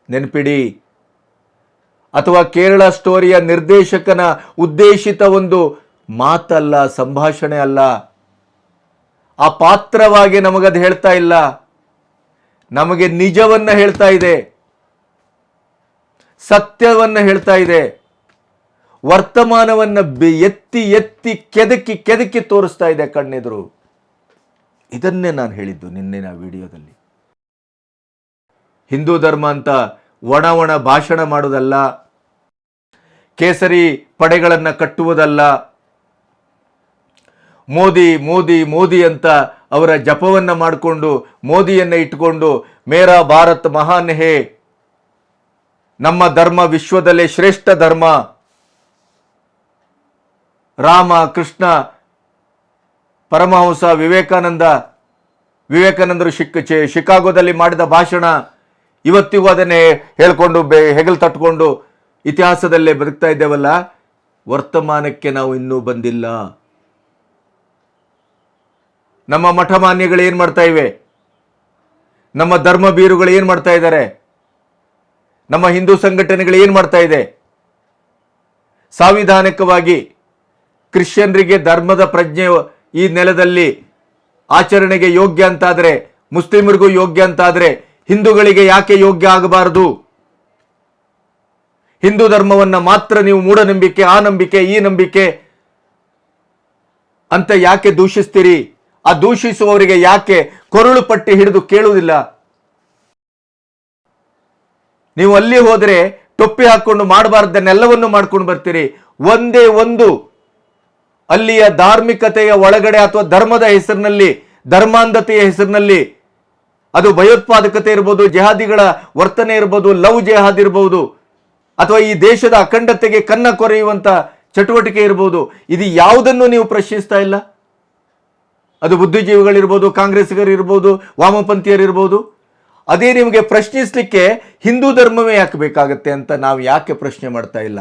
ನೆನಪಿಡಿ. ಅಥವಾ ಕೇರಳ ಸ್ಟೋರಿಯ ನಿರ್ದೇಶಕನ ಉದ್ದೇಶಿತ ಒಂದು ಮಾತಲ್ಲ, ಸಂಭಾಷಣೆ ಅಲ್ಲ. ಆ ಪಾತ್ರವಾಗಿ ನಮಗದು ಹೇಳ್ತಾ ಇಲ್ಲ, ನಮಗೆ ನಿಜವನ್ನ ಹೇಳ್ತಾ ಇದೆ, ಸತ್ಯವನ್ನ ಹೇಳ್ತಾ ಇದೆ, ವರ್ತಮಾನವನ್ನ ಎತ್ತಿ ಎತ್ತಿ ಕೆದಕಿ ಕೆದಕಿ ತೋರಿಸ್ತಾ ಇದೆ ಕಣ್ಣೆದುರು. ಇದನ್ನೇ ನಾನು ಹೇಳಿದ್ದು ನಿನ್ನೆನ ವಿಡಿಯೋದಲ್ಲಿ. ಹಿಂದೂ ಧರ್ಮ ಅಂತ ಒಣ ಭಾಷಣ ಮಾಡೋದಲ್ಲ, ಕೇಸರಿ ಪಡೆಗಳನ್ನು ಕಟ್ಟುವುದಲ್ಲ, ಮೋದಿ ಮೋದಿ ಮೋದಿ ಅಂತ ಅವರ ಜಪವನ್ನ ಮಾಡಿಕೊಂಡು, ಮೋದಿಯನ್ನ ಇಟ್ಟುಕೊಂಡು ಮೇರಾ ಭಾರತ್ ಮಹಾನ್ ಹೇ, ನಮ್ಮ ಧರ್ಮ ವಿಶ್ವದಲ್ಲೇ ಶ್ರೇಷ್ಠ ಧರ್ಮ, ರಾಮ ಕೃಷ್ಣ ಪರಮಹಂಸ ವಿವೇಕಾನಂದರು ಶಿಕಾಗೋದಲ್ಲಿ ಮಾಡಿದ ಭಾಷಣ, ಇವತ್ತಿಗೂ ಅದನ್ನೇ ಹೇಳ್ಕೊಂಡು ಹೆಗಲು ತಟ್ಕೊಂಡು ಇತಿಹಾಸದಲ್ಲೇ ಬದುಕ್ತಾ ಇದ್ದೇವಲ್ಲ. ವರ್ತಮಾನಕ್ಕೆ ನಾವು ಇನ್ನೂ ಬಂದಿಲ್ಲ. ನಮ್ಮ ಮಠಮಾನ್ಯಗಳು ಏನು ಮಾಡ್ತಾ ಇವೆ, ನಮ್ಮ ಧರ್ಮ ಬೀರುಗಳು ಏನು ಮಾಡ್ತಾ ಇದ್ದಾರೆ, ನಮ್ಮ ಹಿಂದೂ ಸಂಘಟನೆಗಳು ಏನು ಮಾಡ್ತಾ ಇದೆ? ಸಾಂವಿಧಾನಿಕವಾಗಿ ಕ್ರಿಶ್ಚಿಯನ್ರಿಗೆ ಧರ್ಮದ ಪ್ರಜ್ಞೆ ಈ ನೆಲದಲ್ಲಿ ಆಚರಣೆಗೆ ಯೋಗ್ಯ ಅಂತಾದರೆ, ಮುಸ್ಲಿಮರಿಗೂ ಯೋಗ್ಯ ಅಂತಾದರೆ ಹಿಂದೂಗಳಿಗೆ ಯಾಕೆ ಯೋಗ್ಯ ಆಗಬಾರದು? ಹಿಂದೂ ಧರ್ಮವನ್ನ ಮಾತ್ರ ನೀವು ಮೂಢನಂಬಿಕೆ, ಆ ನಂಬಿಕೆ, ಈ ನಂಬಿಕೆ ಅಂತ ಯಾಕೆ ದೂಷಿಸ್ತೀರಿ? ಆ ದೂಷಿಸುವವರಿಗೆ ಯಾಕೆ ಕೊರಳು ಪಟ್ಟಿ ಹಿಡಿದು ಕೇಳುವುದಿಲ್ಲ? ನೀವು ಅಲ್ಲಿ ಹೋದರೆ ಟೊಪ್ಪಿ ಹಾಕೊಂಡು ಮಾಡಬಾರ್ದನ್ನೆಲ್ಲವನ್ನು ಮಾಡ್ಕೊಂಡು ಬರ್ತೀರಿ. ಒಂದೇ ಒಂದು ಅಲ್ಲಿಯ ಧಾರ್ಮಿಕತೆಯ ಒಳಗಡೆ ಅಥವಾ ಧರ್ಮದ ಹೆಸರಿನಲ್ಲಿ, ಧರ್ಮಾಂಧತೆಯ ಹೆಸರಿನಲ್ಲಿ, ಅದು ಭಯೋತ್ಪಾದಕತೆ ಇರ್ಬೋದು, ಜೆಹಾದಿಗಳ ವರ್ತನೆ ಇರ್ಬೋದು, ಲವ್ ಜೆಹಾದ್ ಇರ್ಬೋದು, ಅಥವಾ ಈ ದೇಶದ ಅಖಂಡತೆಗೆ ಕನ್ನ ಕೊರೆಯುವಂತ ಚಟುವಟಿಕೆ ಇರ್ಬೋದು, ಇದು ಯಾವುದನ್ನು ನೀವು ಪ್ರಶ್ನಿಸ್ತಾ ಇಲ್ಲ. ಅದು ಬುದ್ಧಿಜೀವಿಗಳಿರ್ಬೋದು, ಕಾಂಗ್ರೆಸ್ಗರಿರ್ಬೋದು, ವಾಮಪಂಥೀಯರಿರ್ಬೋದು. ಅದೇ ನಿಮಗೆ ಪ್ರಶ್ನಿಸಲಿಕ್ಕೆ ಹಿಂದೂ ಧರ್ಮವೇ ಯಾಕೆ ಬೇಕಾಗತ್ತೆ ಅಂತ ನಾವು ಯಾಕೆ ಪ್ರಶ್ನೆ ಮಾಡ್ತಾ ಇಲ್ಲ?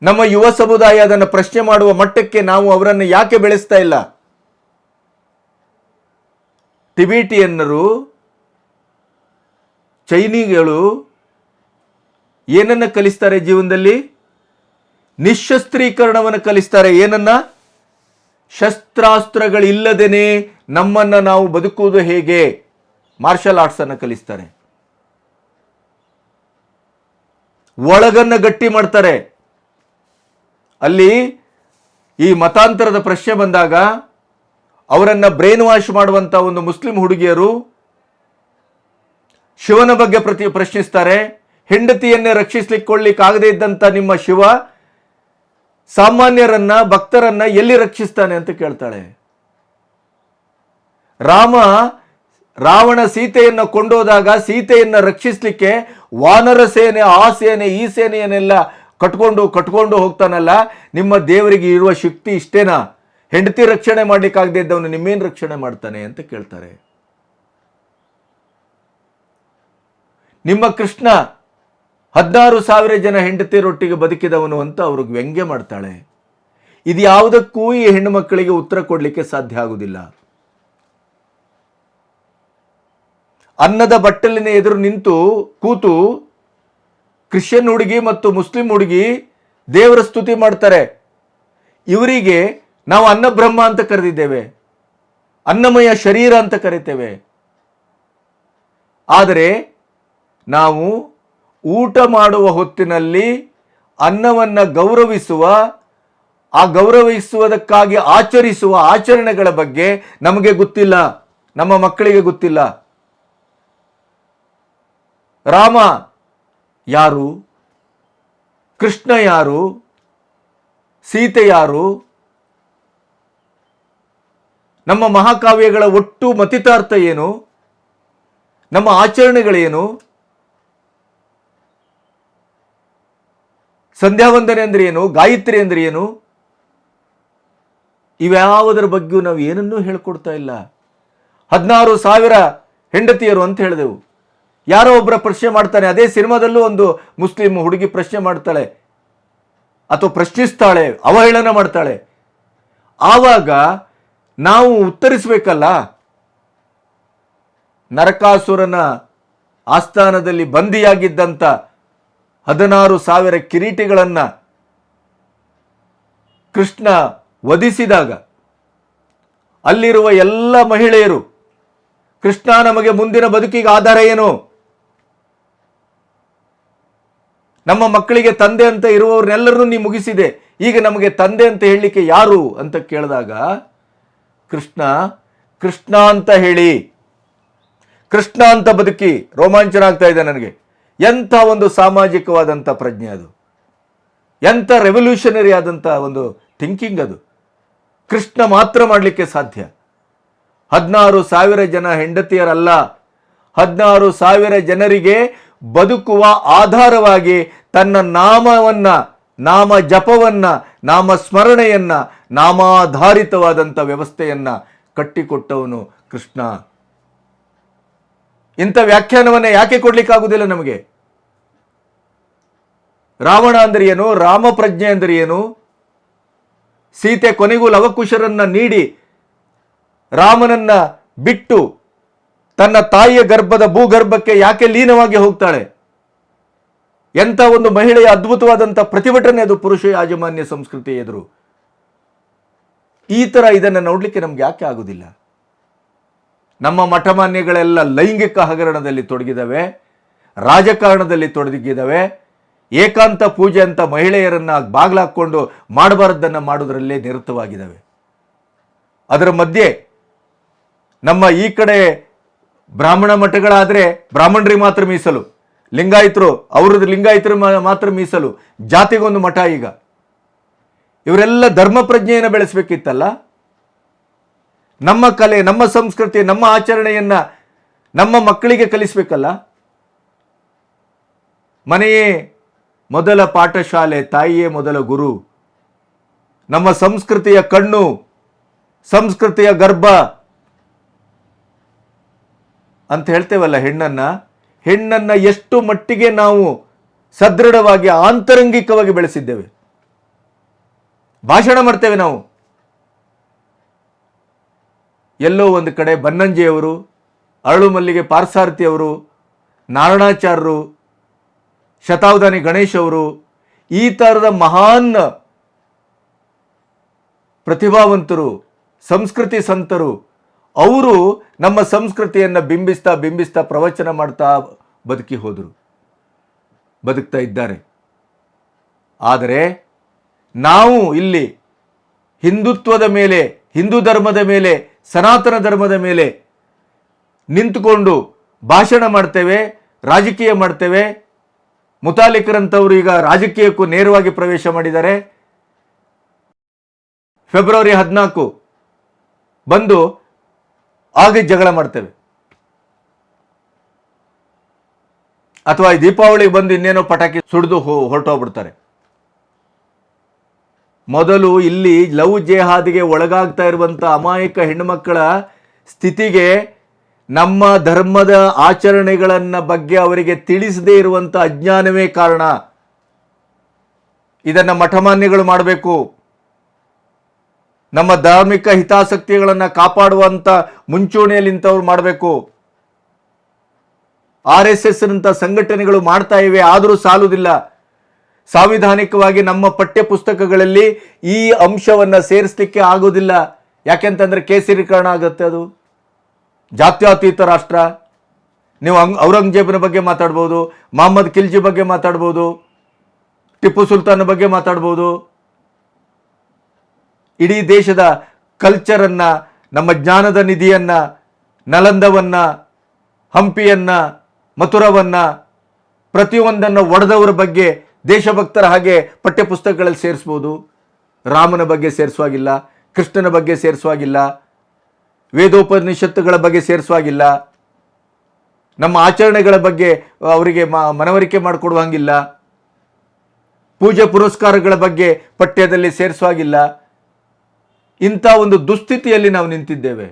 ನಮ್ಮ ಯುವ ಸಮುದಾಯ ಅದನ್ನು ಪ್ರಶ್ನೆ ಮಾಡುವ ಮಟ್ಟಕ್ಕೆ ನಾವು ಅವರನ್ನು ಯಾಕೆ ಬೆಳೆಸ್ತಾ ಇಲ್ಲ? ಟಿಬೇಟಿಯನ್ನರು, ಚೈನೀಗಳು ಏನನ್ನ ಕಲಿಸ್ತಾರೆ ಜೀವನದಲ್ಲಿ? ನಿಶಸ್ತ್ರೀಕರಣವನ್ನು ಕಲಿಸ್ತಾರೆ. ಏನನ್ನ? ಶಸ್ತ್ರಾಸ್ತ್ರಗಳಿಲ್ಲದೇನೆ ನಮ್ಮನ್ನ ನಾವು ಬದುಕುವುದು ಹೇಗೆ, ಮಾರ್ಷಲ್ ಆರ್ಟ್ಸ್ ಅನ್ನು ಕಲಿಸ್ತಾರೆ. ಒಳಗನ್ನ ಗಟ್ಟಿ ಮಾಡ್ತಾರೆ. ಅಲ್ಲಿ ಈ ಮತಾಂತರದ ಪ್ರಶ್ನೆ ಬಂದಾಗ ಅವರನ್ನ ಬ್ರೈನ್ ವಾಶ್ ಮಾಡುವಂತ ಒಂದು ಮುಸ್ಲಿಂ ಹುಡುಗಿಯರು ಶಿವನ ಬಗ್ಗೆ ಪ್ರಶ್ನಿಸ್ತಾರೆ. ಹೆಂಡತಿಯನ್ನೇ ರಕ್ಷಿಸ್ಲಿಕ್ಕೆ ಆಗದೇ ಇದ್ದಂತ ನಿಮ್ಮ ಶಿವ ಸಾಮಾನ್ಯರನ್ನ, ಭಕ್ತರನ್ನ ಎಲ್ಲಿ ರಕ್ಷಿಸ್ತಾನೆ ಅಂತ ಕೇಳ್ತಾಳೆ. ರಾವಣ ಸೀತೆಯನ್ನ ಕೊಂಡೋದಾಗ ಸೀತೆಯನ್ನ ರಕ್ಷಿಸ್ಲಿಕ್ಕೆ ವಾನರ ಸೇನೆ, ಆ ಸೇನೆ, ಈ ಸೇನೆಯನ್ನೆಲ್ಲ ಕಟ್ಕೊಂಡು ಹೋಗ್ತಾನಲ್ಲ. ನಿಮ್ಮ ದೇವರಿಗೆ ಇರುವ ಶಕ್ತಿ ಇಷ್ಟೇನಾ? ಹೆಂಡತಿ ರಕ್ಷಣೆ ಮಾಡ್ಲಿಕ್ಕಾಗದೇ ಇದ್ದವನು ನಿಮ್ಮೇನು ರಕ್ಷಣೆ ಮಾಡ್ತಾನೆ ಅಂತ ಕೇಳ್ತಾರೆ. ನಿಮ್ಮ ಕೃಷ್ಣ 16,000 ಜನ ಹೆಂಡತಿಯರೊಟ್ಟಿಗೆ ಬದುಕಿದವನು ಅಂತ ಅವ್ರಿಗೆ ವ್ಯಂಗ್ಯ ಮಾಡ್ತಾಳೆ. ಇದು ಯಾವುದಕ್ಕೂ ಈ ಹೆಣ್ಣು ಮಕ್ಕಳಿಗೆ ಉತ್ತರ ಕೊಡ್ಲಿಕ್ಕೆ ಸಾಧ್ಯ ಆಗುವುದಿಲ್ಲ. ಅನ್ನದ ಬಟ್ಟಲಿನ ಎದುರು ಕೂತು ಕ್ರಿಶ್ಚಿಯನ್ ಹುಡುಗಿ ಮತ್ತು ಮುಸ್ಲಿಂ ಹುಡುಗಿ ದೇವರ ಸ್ತುತಿ ಮಾಡ್ತಾರೆ. ಇವರಿಗೆ ನಾವು ಅನ್ನಬ್ರಹ್ಮ ಅಂತ ಕರೆದಿದ್ದೇವೆ, ಅನ್ನಮಯ ಶರೀರ ಅಂತ ಕರಿತೇವೆ. ಆದರೆ ನಾವು ಊಟ ಮಾಡುವ ಹೊತ್ತಿನಲ್ಲಿ ಅನ್ನವನ್ನ ಗೌರವಿಸುವುದಕ್ಕಾಗಿ ಆಚರಿಸುವ ಆಚರಣೆಗಳ ಬಗ್ಗೆ ನಮಗೆ ಗೊತ್ತಿಲ್ಲ, ನಮ್ಮ ಮಕ್ಕಳಿಗೆ ಗೊತ್ತಿಲ್ಲ. ರಾಮ ಯಾರು? ಕೃಷ್ಣ ಯಾರು? ಸೀತೆ ಯಾರು? ನಮ್ಮ ಮಹಾಕಾವ್ಯಗಳ ಒಟ್ಟು ಮತಿತಾರ್ಥ ಏನು? ನಮ್ಮ ಆಚರಣೆಗಳೇನು? ಸಂಧ್ಯಾವಂದನೆ ಅಂದ್ರೆ ಏನು? ಗಾಯತ್ರಿ ಅಂದ್ರೆ ಏನು? ಇವ್ಯಾವುದರ ಬಗ್ಗೆಯೂ ನಾವು ಏನನ್ನೂ ಹೇಳ್ಕೊಡ್ತಾ ಇಲ್ಲ. 16,000 ಹೆಂಡತಿಯರು ಅಂತ ಹೇಳಿದೆವು. ಯಾರೋ ಒಬ್ಬರ ಪ್ರಶ್ನೆ ಮಾಡ್ತಾನೆ. ಅದೇ ಸಿನಿಮಾದಲ್ಲೂ ಒಂದು ಮುಸ್ಲಿಂ ಹುಡುಗಿ ಪ್ರಶ್ನೆ ಮಾಡ್ತಾಳೆ ಅಥವಾ ಪ್ರಶ್ನಿಸ್ತಾಳೆ, ಅವಹೇಳನ ಮಾಡ್ತಾಳೆ. ಆವಾಗ ನಾವು ಉತ್ತರಿಸಬೇಕಲ್ಲ. ನರಕಾಸುರನ ಆಸ್ಥಾನದಲ್ಲಿ ಬಂದಿಯಾಗಿದ್ದಂಥ 16,000 ಕಿರೀಟಿಗಳನ್ನ ಕೃಷ್ಣ ವಧಿಸಿದಾಗ ಅಲ್ಲಿರುವ ಎಲ್ಲ ಮಹಿಳೆಯರು, ಕೃಷ್ಣ ನಮಗೆ ಮುಂದಿನ ಬದುಕಿಗೆ ಆಧಾರ ಏನು, ನಮ್ಮ ಮಕ್ಕಳಿಗೆ ತಂದೆ ಅಂತ ಇರುವವ್ರನ್ನೆಲ್ಲರನ್ನೂ ನೀ ಮುಗಿಸಿದೆ, ಈಗ ನಮಗೆ ತಂದೆ ಅಂತ ಹೇಳಲಿಕ್ಕೆ ಯಾರು ಅಂತ ಕೇಳಿದಾಗ ಕೃಷ್ಣ ಅಂತ ಹೇಳಿ, ಕೃಷ್ಣ ಅಂತ ಬದುಕಿ. ರೋಮಾಂಚನ ಆಗ್ತಾ ಇದೆ ನನಗೆ. ಎಂಥ ಒಂದು ಸಾಮಾಜಿಕವಾದಂಥ ಪ್ರಜ್ಞೆ ಅದು, ಎಂಥ ರೆವಲ್ಯೂಷನರಿ ಆದಂಥ ಒಂದು ಥಿಂಕಿಂಗ್ ಅದು. ಕೃಷ್ಣ ಮಾತ್ರ ಮಾಡಲಿಕ್ಕೆ ಸಾಧ್ಯ. 16,000 ಜನ ಹೆಂಡತಿಯರಲ್ಲ, 16,000 ಜನರಿಗೆ ಬದುಕುವ ಆಧಾರವಾಗಿ ತನ್ನ ನಾಮ ಜಪವನ್ನ, ನಾಮ ಸ್ಮರಣೆಯನ್ನ, ನಾಮಾಧಾರಿತವಾದಂಥ ವ್ಯವಸ್ಥೆಯನ್ನ ಕಟ್ಟಿಕೊಟ್ಟವನು ಕೃಷ್ಣ. ಇಂಥ ವ್ಯಾಖ್ಯಾನವನ್ನ ಯಾಕೆ ಕೊಡ್ಲಿಕ್ಕಾಗುವುದಿಲ್ಲ ನಮಗೆ? ರಾವಣ ಅಂದ್ರೆ ಏನು? ರಾಮ ಪ್ರಜ್ಞೆ ಅಂದ್ರೆ ಏನು? ಸೀತೆ ಕೊನೆಗೂ ಲವಕುಶರನ್ನ ನೀಡಿ ರಾಮನನ್ನ ಬಿಟ್ಟು ತನ್ನ ತಾಯಿಯ ಗರ್ಭದ ಭೂಗರ್ಭಕ್ಕೆ ಯಾಕೆ ಲೀನವಾಗಿ ಹೋಗ್ತಾಳೆ? ಎಂಥ ಒಂದು ಮಹಿಳೆಯ ಅದ್ಭುತವಾದಂಥ ಪ್ರತಿಭಟನೆ ಅದು ಪುರುಷ ಯಾಜಮಾನ್ಯ ಸಂಸ್ಕೃತಿ ಎದುರು. ಈ ಥರ ಇದನ್ನು ನೋಡಲಿಕ್ಕೆ ನಮ್ಗೆ ಯಾಕೆ ಆಗೋದಿಲ್ಲ? ನಮ್ಮ ಮಠಮಾನ್ಯಗಳೆಲ್ಲ ಲೈಂಗಿಕ ಹಗರಣದಲ್ಲಿ ತೊಡಗಿದವೆ, ರಾಜಕಾರಣದಲ್ಲಿ ತೊಡಗಿದವೆ, ಏಕಾಂತ ಪೂಜೆ ಅಂತ ಮಹಿಳೆಯರನ್ನು ಬಾಗ್ಲಾಕೊಂಡು ಮಾಡಬಾರ್ದನ್ನು ಮಾಡೋದರಲ್ಲೇ ನಿರತವಾಗಿದ್ದಾವೆ. ಅದರ ಮಧ್ಯೆ ನಮ್ಮ ಈ ಕಡೆ ಬ್ರಾಹ್ಮಣ ಮಠಗಳಾದರೆ ಬ್ರಾಹ್ಮಣರಿಗೆ ಮಾತ್ರ ಮೀಸಲು, ಲಿಂಗಾಯತರು ಅವ್ರದ್ದು ಲಿಂಗಾಯತರು ಮಾತ್ರ ಮೀಸಲು, ಜಾತಿಗೊಂದು ಮಠ. ಈಗ ಇವರೆಲ್ಲ ಧರ್ಮ ಪ್ರಜ್ಞೆಯನ್ನು ಬೆಳೆಸಬೇಕಿತ್ತಲ್ಲ. ನಮ್ಮ ಕಲೆ, ನಮ್ಮ ಸಂಸ್ಕೃತಿ, ನಮ್ಮ ಆಚರಣೆಯನ್ನು ನಮ್ಮ ಮಕ್ಕಳಿಗೆ ಕಲಿಸಬೇಕಲ್ಲ. ಮನೆಯೇ ಮೊದಲ ಪಾಠಶಾಲೆ, ತಾಯಿಯೇ ಮೊದಲ ಗುರು. ನಮ್ಮ ಸಂಸ್ಕೃತಿಯ ಕಣ್ಣು, ಸಂಸ್ಕೃತಿಯ ಗರ್ಭ ಅಂತ ಹೇಳ್ತೇವಲ್ಲ. ಹೆಣ್ಣನ್ನ ಎಷ್ಟು ಮಟ್ಟಿಗೆ ನಾವು ಸದೃಢವಾಗಿ ಆಂತರಂಗಿಕವಾಗಿ ಬೆಳೆಸಿದ್ದೇವೆ. ಭಾಷಣ ಮಾಡ್ತೇವೆ ನಾವು. ಎಲ್ಲೋ ಒಂದು ಕಡೆ ಬನ್ನಂಜೆಯವರು, ಅರಳು ಮಲ್ಲಿಗೆ ಪಾರ್ಸಾರಥಿಯವರು, ನಾರಾಯಣಾಚಾರ್ಯರು, ಶತಾವಧಾನಿ ಗಣೇಶ್ ಅವರು, ಈ ಥರದ ಮಹಾನ್ ಪ್ರತಿಭಾವಂತರು, ಸಂಸ್ಕೃತಿ ಸಂತರು, ಅವರು ನಮ್ಮ ಸಂಸ್ಕೃತಿಯನ್ನು ಬಿಂಬಿಸ್ತಾ ಪ್ರವಚನ ಮಾಡ್ತಾ ಬದುಕಿ ಹೋದರು, ಬದುಕ್ತಾ ಇದ್ದಾರೆ. ಆದರೆ ನಾವು ಇಲ್ಲಿ ಹಿಂದುತ್ವದ ಮೇಲೆ, ಹಿಂದೂ ಧರ್ಮದ ಮೇಲೆ, ಸನಾತನ ಧರ್ಮದ ಮೇಲೆ ನಿಂತುಕೊಂಡು ಭಾಷಣ ಮಾಡ್ತೇವೆ, ರಾಜಕೀಯ ಮಾಡ್ತೇವೆ. ಮುತಾಲಿಕರಂತವರು ಈಗ ರಾಜಕೀಯಕ್ಕೂ ನೇರವಾಗಿ ಪ್ರವೇಶ ಮಾಡಿದ್ದಾರೆ. ಫೆಬ್ರವರಿ 14 ಬಂದು ಆಗ ಜಗಳ ಮಾಡ್ತೇವೆ, ಅಥವಾ ದೀಪಾವಳಿಗೆ ಬಂದು ಇನ್ನೇನೋ ಪಟಾಕಿ ಸುಡಿದು ಹೊರಟೋಗ್ಬಿಡ್ತಾರೆ. ಮೊದಲು ಇಲ್ಲಿ ಲವ್ ಜೆಹಾದಿಗೆ ಒಳಗಾಗ್ತಾ ಇರುವಂಥ ಅಮಾಯಕ ಹೆಣ್ಣುಮಕ್ಕಳ ಸ್ಥಿತಿಗೆ ನಮ್ಮ ಧರ್ಮದ ಆಚರಣೆಗಳನ್ನ ಬಗ್ಗೆ ಅವರಿಗೆ ತಿಳಿಸದೇ ಇರುವಂಥ ಅಜ್ಞಾನವೇ ಕಾರಣ. ಇದನ್ನು ಮಠಮಾನ್ಯಗಳು ಮಾಡಬೇಕು. ನಮ್ಮ ಧಾರ್ಮಿಕ ಹಿತಾಸಕ್ತಿಗಳನ್ನು ಕಾಪಾಡುವಂಥ ಮುಂಚೂಣಿಯಲ್ಲಿ ನಿಂತವ್ರು ಮಾಡಬೇಕು. RSS ನಂಥ ಸಂಘಟನೆಗಳು ಮಾಡ್ತಾ ಇವೆ, ಆದರೂ ಸಾಲುವುದಿಲ್ಲ. ಸಾಂವಿಧಾನಿಕವಾಗಿ ನಮ್ಮ ಪಠ್ಯ ಪುಸ್ತಕಗಳಲ್ಲಿ ಈ ಅಂಶವನ್ನು ಸೇರಿಸಲಿಕ್ಕೆ ಆಗೋದಿಲ್ಲ. ಯಾಕೆಂತಂದ್ರೆ ಕೇಸರೀಕರಣ ಆಗುತ್ತೆ. ಅದು ಜಾತ್ಯತೀತ ರಾಷ್ಟ್ರ. ನೀವು ಔರಂಗಜೇಬನ ಬಗ್ಗೆ ಮಾತಾಡ್ಬೋದು, ಮೊಹಮ್ಮದ್ ಖಿಲ್ಜಿ ಬಗ್ಗೆ ಮಾತಾಡ್ಬೋದು, ಟಿಪ್ಪು ಸುಲ್ತಾನ್ ಬಗ್ಗೆ ಮಾತಾಡ್ಬೋದು. ಇಡೀ ದೇಶದ ಕಲ್ಚರನ್ನು, ನಮ್ಮ ಜ್ಞಾನದ ನಿಧಿಯನ್ನು, ನಲಂದವನ್ನು, ಹಂಪಿಯನ್ನು, ಮಥುರವನ್ನು, ಪ್ರತಿಯೊಂದನ್ನು ಒಡೆದವರ ಬಗ್ಗೆ ದೇಶಭಕ್ತರ ಹಾಗೆ ಪಠ್ಯಪುಸ್ತಕಗಳಲ್ಲಿ ಸೇರಿಸ್ಬೋದು. ರಾಮನ ಬಗ್ಗೆ ಸೇರಿಸುವಾಗಿಲ್ಲ, ಕೃಷ್ಣನ ಬಗ್ಗೆ ಸೇರಿಸುವಾಗಿಲ್ಲ, ವೇದೋಪನಿಷತ್ತುಗಳ ಬಗ್ಗೆ ಸೇರಿಸುವಾಗಿಲ್ಲ, ನಮ್ಮ ಆಚರಣೆಗಳ ಬಗ್ಗೆ ಅವರಿಗೆ ಮನವರಿಕೆ ಮಾಡಿಕೊಡುವಂಗಿಲ್ಲ, ಪೂಜೆ ಪುರಸ್ಕಾರಗಳ ಬಗ್ಗೆ ಪಠ್ಯದಲ್ಲಿ ಸೇರಿಸುವಾಗಿಲ್ಲ. ಇಂಥ ಒಂದು ದುಸ್ಥಿತಿಯಲ್ಲಿ ನಾವು ನಿಂತಿದ್ದೇವೆ.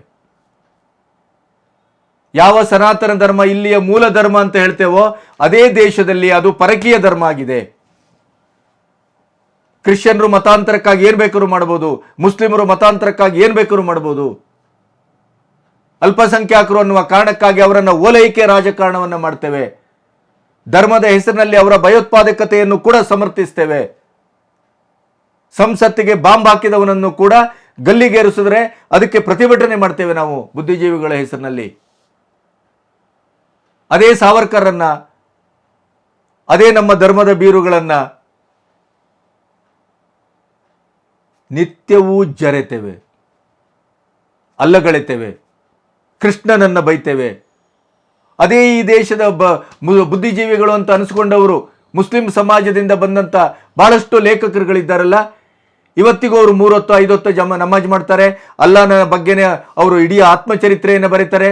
ಯಾವ ಸನಾತನ ಧರ್ಮ ಇಲ್ಲಿಯ ಮೂಲ ಧರ್ಮ ಅಂತ ಹೇಳ್ತೇವೋ ಅದೇ ದೇಶದಲ್ಲಿ ಅದು ಪರಕೀಯ ಧರ್ಮ ಆಗಿದೆ. ಕ್ರಿಶ್ಚಿಯನ್ರು ಮತಾಂತರಕ್ಕಾಗಿ ಏನ್ ಬೇಕಾದ್ರೂ ಮಾಡಬಹುದು, ಮುಸ್ಲಿಮರು ಮತಾಂತರಕ್ಕಾಗಿ ಏನ್ ಬೇಕಾದ್ರೂ ಮಾಡಬಹುದು. ಅಲ್ಪಸಂಖ್ಯಾತರು ಅನ್ನುವ ಕಾರಣಕ್ಕಾಗಿ ಅವರನ್ನು ಓಲೈಕೆ ರಾಜಕಾರಣವನ್ನು ಮಾಡ್ತೇವೆ. ಧರ್ಮದ ಹೆಸರಿನಲ್ಲಿ ಅವರ ಭಯೋತ್ಪಾದಕತೆಯನ್ನು ಕೂಡ ಸಮರ್ಥಿಸ್ತೇವೆ. ಸಂಸತ್ತಿಗೆ ಬಾಂಬ್ ಹಾಕಿದವನನ್ನು ಕೂಡ ಗಲ್ಲಿಗೇರಿಸಿದ್ರೆ ಅದಕ್ಕೆ ಪ್ರತಿಭಟನೆ ಮಾಡ್ತೇವೆ ನಾವು ಬುದ್ಧಿಜೀವಿಗಳ ಹೆಸರಿನಲ್ಲಿ. ಅದೇ ಸಾವರ್ಕರನ್ನ, ಅದೇ ನಮ್ಮ ಧರ್ಮದ ಬೀರುಗಳನ್ನ ನಿತ್ಯವೂ ಜರೆತೇವೆ, ಅಲ್ಲಗಳೆತೇವೆ, ಕೃಷ್ಣನನ್ನ ಬೈತೇವೆ. ಅದೇ ಈ ದೇಶದ ಬುದ್ಧಿಜೀವಿಗಳು ಅಂತ ಅನಿಸ್ಕೊಂಡವರು ಮುಸ್ಲಿಂ ಸಮಾಜದಿಂದ ಬಂದಂತ ಬಹಳಷ್ಟು ಲೇಖಕರುಗಳಿದ್ದಾರಲ್ಲ, ಇವತ್ತಿಗೂ ಅವರು 3 ಹೊತ್ತು 5 ಹೊತ್ತು ನಮಾಜ್ ಮಾಡ್ತಾರೆ. ಅಲ್ಲಾಹನ ಬಗ್ಗೆನೇ ಅವರು ಇಡೀ ಆತ್ಮಚರಿತ್ರೆಯನ್ನು ಬರೀತಾರೆ.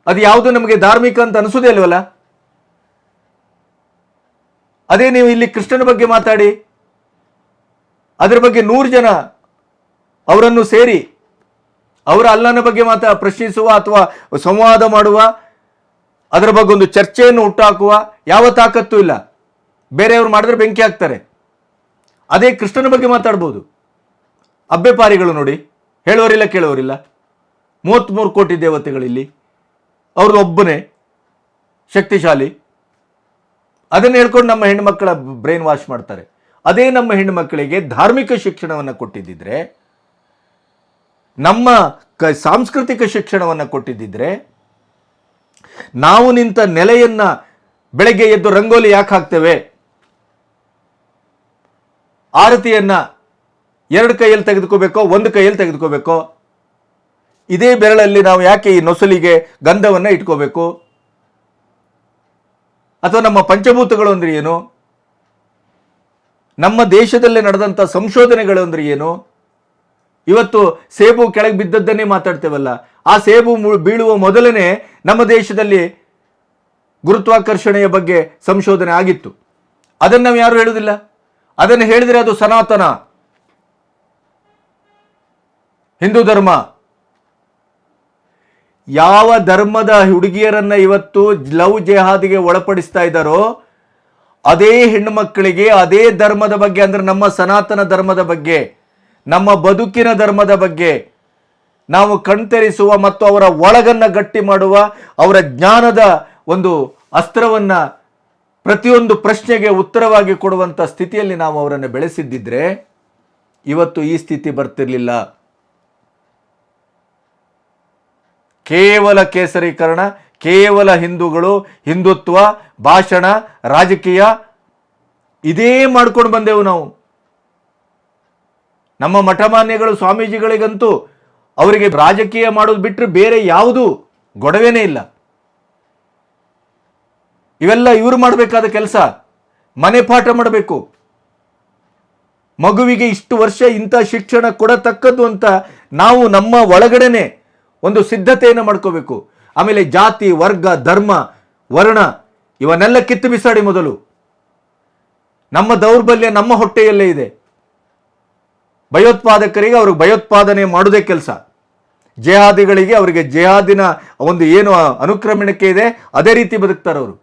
ಅದು ಯಾವುದು ನಮಗೆ ಧಾರ್ಮಿಕ ಅಂತ ಅನಿಸೋದೇ ಅಲ್ವಲ್ಲ. ಅದೇ ನೀವು ಇಲ್ಲಿ ಕೃಷ್ಣನ ಬಗ್ಗೆ ಮಾತಾಡಿ, ಅದರ ಬಗ್ಗೆ 100 ಜನ ಅವರನ್ನು ಸೇರಿ ಅವರ ಅಲ್ಲಾಹನ ಬಗ್ಗೆ ಪ್ರಶ್ನಿಸುವ ಅಥವಾ ಸಂವಾದ ಮಾಡುವ, ಅದರ ಬಗ್ಗೆ ಒಂದು ಚರ್ಚೆಯನ್ನು ಹುಟ್ಟಾಕುವ ಯಾವ ತಾಕತ್ತೂ ಇಲ್ಲ. ಬೇರೆಯವರು ಮಾಡಿದ್ರೆ ಬೆಂಕಿ ಹಾಕ್ತಾರೆ. ಅದೇ ಕೃಷ್ಣನ ಬಗ್ಗೆ ಮಾತಾಡ್ಬೋದು. ಅಬ್ಬೆಪಾರಿಗಳು ನೋಡಿ, ಹೇಳೋರಿಲ್ಲ ಕೇಳೋರಿಲ್ಲ. 33 ಕೋಟಿ ದೇವತೆಗಳಿಲ್ಲಿ, ಅವ್ರದ್ದು ಒಬ್ಬನೇ ಶಕ್ತಿಶಾಲಿ. ಅದನ್ನು ಹೇಳ್ಕೊಂಡು ನಮ್ಮ ಹೆಣ್ಣುಮಕ್ಕಳ ಬ್ರೈನ್ ವಾಶ್ ಮಾಡ್ತಾರೆ. ಅದೇ ನಮ್ಮ ಹೆಣ್ಣುಮಕ್ಕಳಿಗೆ ಧಾರ್ಮಿಕ ಶಿಕ್ಷಣವನ್ನು ಕೊಟ್ಟಿದ್ದಿದ್ರೆ ನಮ್ಮ ಸಾಂಸ್ಕೃತಿಕ ಶಿಕ್ಷಣವನ್ನು ಕೊಟ್ಟಿದ್ದಿದ್ರೆ, ನಾವು ನಿಂತ ನೆಲೆಯನ್ನ ಬೆಳಗ್ಗೆ ಎದ್ದು ರಂಗೋಲಿ ಯಾಕೆ ಹಾಕ್ತೇವೆ, ಆರತಿಯನ್ನ 2 ಕೈಯಲ್ಲಿ ತೆಗೆದುಕೋಬೇಕೋ 1 ಕೈಯಲ್ಲಿ ತೆಗೆದುಕೋಬೇಕೋ, ಇದೇ ಬೆರಳಲ್ಲಿ ನಾವು ಯಾಕೆ ಈ ನೊಸಲಿಗೆ ಗಂಧವನ್ನ ಇಟ್ಕೋಬೇಕು, ಅಥವಾ ನಮ್ಮ ಪಂಚಭೂತಗಳು ಅಂದ್ರೆ ಏನು, ನಮ್ಮ ದೇಶದಲ್ಲಿ ನಡೆದಂಥ ಸಂಶೋಧನೆಗಳು ಅಂದ್ರೆ ಏನು. ಇವತ್ತು ಸೇಬು ಕೆಳಗೆ ಬಿದ್ದದ್ದನ್ನೇ ಮಾತಾಡ್ತೇವಲ್ಲ, ಆ ಸೇಬು ಬೀಳುವ ಮೊದಲನೇ ನಮ್ಮ ದೇಶದಲ್ಲಿ ಗುರುತ್ವಾಕರ್ಷಣೆಯ ಬಗ್ಗೆ ಸಂಶೋಧನೆ ಆಗಿತ್ತು. ಅದನ್ನು ನಾವು ಯಾರು ಹೇಳುವುದಿಲ್ಲ. ಅದನ್ನು ಹೇಳಿದರೆ ಅದು ಸನಾತನ ಹಿಂದೂ ಧರ್ಮ. ಯಾವ ಧರ್ಮದ ಹುಡುಗಿಯರನ್ನ ಇವತ್ತು ಲವ್ ಜೆಹಾದಿಗೆ ಒಳಪಡಿಸ್ತಾ ಇದ್ದಾರೋ ಅದೇ ಹೆಣ್ಣು ಮಕ್ಕಳಿಗೆ ಅದೇ ಧರ್ಮದ ಬಗ್ಗೆ, ಅಂದ್ರೆ ನಮ್ಮ ಸನಾತನ ಧರ್ಮದ ಬಗ್ಗೆ, ನಮ್ಮ ಬದುಕಿನ ಧರ್ಮದ ಬಗ್ಗೆ ನಾವು ಕಣ್ತೆರಿಸುವ ಮತ್ತು ಅವರ ಒಳಗನ್ನ ಗಟ್ಟಿ ಮಾಡುವ, ಅವರ ಜ್ಞಾನದ ಒಂದು ಅಸ್ತ್ರವನ್ನ ಪ್ರತಿಯೊಂದು ಪ್ರಶ್ನೆಗೆ ಉತ್ತರವಾಗಿ ಕೊಡುವಂಥ ಸ್ಥಿತಿಯಲ್ಲಿ ನಾವು ಅವರನ್ನು ಬೆಳೆಸಿದ್ದಿದ್ರೆ ಇವತ್ತು ಈ ಸ್ಥಿತಿ ಬರ್ತಿರ್ಲಿಲ್ಲ. ಕೇವಲ ಕೇಸರೀಕರಣ, ಕೇವಲ ಹಿಂದೂಗಳು, ಹಿಂದುತ್ವ, ಭಾಷಣ, ರಾಜಕೀಯ ಇದೇ ಮಾಡ್ಕೊಂಡು ಬಂದೆವು ನಾವು. ನಮ್ಮ ಮಠಮಾನ್ಯಗಳು ಸ್ವಾಮೀಜಿಗಳಿಗಂತೂ ಅವರಿಗೆ ರಾಜಕೀಯ ಮಾಡೋದು ಬಿಟ್ಟರೆ ಬೇರೆ ಯಾವುದು ಗೊಡವೆನೇ ಇಲ್ಲ. ಇವೆಲ್ಲ ಇವರು ಮಾಡಬೇಕಾದ ಕೆಲಸ. ಮನೆ ಪಾಠ ಮಾಡಬೇಕು, ಮಗುವಿಗೆ ಇಷ್ಟು ವರ್ಷ ಇಂಥ ಶಿಕ್ಷಣ ಕೊಡತಕ್ಕದ್ದು ಅಂತ ನಾವು ನಮ್ಮ ಒಳಗಡೆನೆ ಒಂದು ಸಿದ್ಧತೆಯನ್ನು ಮಾಡ್ಕೋಬೇಕು. ಆಮೇಲೆ ಜಾತಿ, ವರ್ಗ, ಧರ್ಮ, ವರ್ಣ ಇವನ್ನೆಲ್ಲ ಕಿತ್ತು ಬಿಸಾಡಿ ಮೊದಲು. ನಮ್ಮ ದೌರ್ಬಲ್ಯ ನಮ್ಮ ಹೊಟ್ಟೆಯಲ್ಲೇ ಇದೆ. ಭಯೋತ್ಪಾದಕರಿಗೆ ಅವ್ರಿಗೆ ಭಯೋತ್ಪಾದನೆ ಮಾಡೋದೇ ಕೆಲಸ, ಜೆಹಾದಿಗಳಿಗೆ ಅವರಿಗೆ ಜೆಹಾದಿನ ಒಂದು ಏನು ಅನುಕ್ರಮಣಕ್ಕೆ ಇದೆ ಅದೇ ರೀತಿ ಬದುಕ್ತಾರೆ ಅವರು.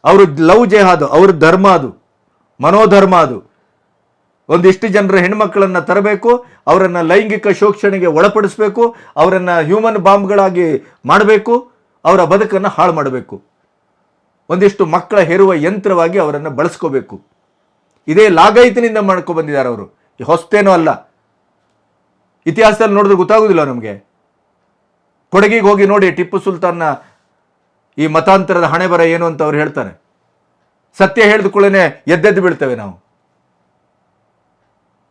ಅವರು ಲವ್ ಜೆಹಾದ್, ಅವ್ರ ಧರ್ಮ ಅದು, ಮನೋಧರ್ಮ ಅದು. ಒಂದಿಷ್ಟು ಜನರ ಹೆಣ್ಮಕ್ಕಳನ್ನು ತರಬೇಕು, ಅವರನ್ನು ಲೈಂಗಿಕ ಶೋಷಣೆಗೆ ಒಳಪಡಿಸಬೇಕು, ಅವರನ್ನು ಹ್ಯೂಮನ್ ಬಾಂಬ್ಗಳಾಗಿ ಮಾಡಬೇಕು, ಅವರ ಬದುಕನ್ನು ಹಾಳು ಮಾಡಬೇಕು, ಒಂದಿಷ್ಟು ಮಕ್ಕಳ ಹೆರುವ ಯಂತ್ರವಾಗಿ ಅವರನ್ನು ಬಳಸ್ಕೋಬೇಕು. ಇದೇ ಲಾಗಾಯಿತಿನಿಂದ ಮಾಡ್ಕೊಂಡು ಬಂದಿದ್ದಾರೆ ಅವರು, ಹೊಸ್ತೇನೋ ಅಲ್ಲ. ಇತಿಹಾಸದಲ್ಲಿ ನೋಡಿದ್ರೆ ಗೊತ್ತಾಗೋದಿಲ್ಲ ನಮಗೆ. ಕೊಡಗಿಗೆ ಹೋಗಿ ನೋಡಿ, ಟಿಪ್ಪು ಸುಲ್ತಾನ್ನ ಈ ಮತಾಂತರದ ಹಣೆ ಬರ ಏನು ಅಂತ ಅವ್ರು ಹೇಳ್ತಾರೆ. ಸತ್ಯ ಹೇಳಿದ ಕೂಡಲೇ ಎದ್ದೆದ್ದು ಬೀಳ್ತೇವೆ ನಾವು.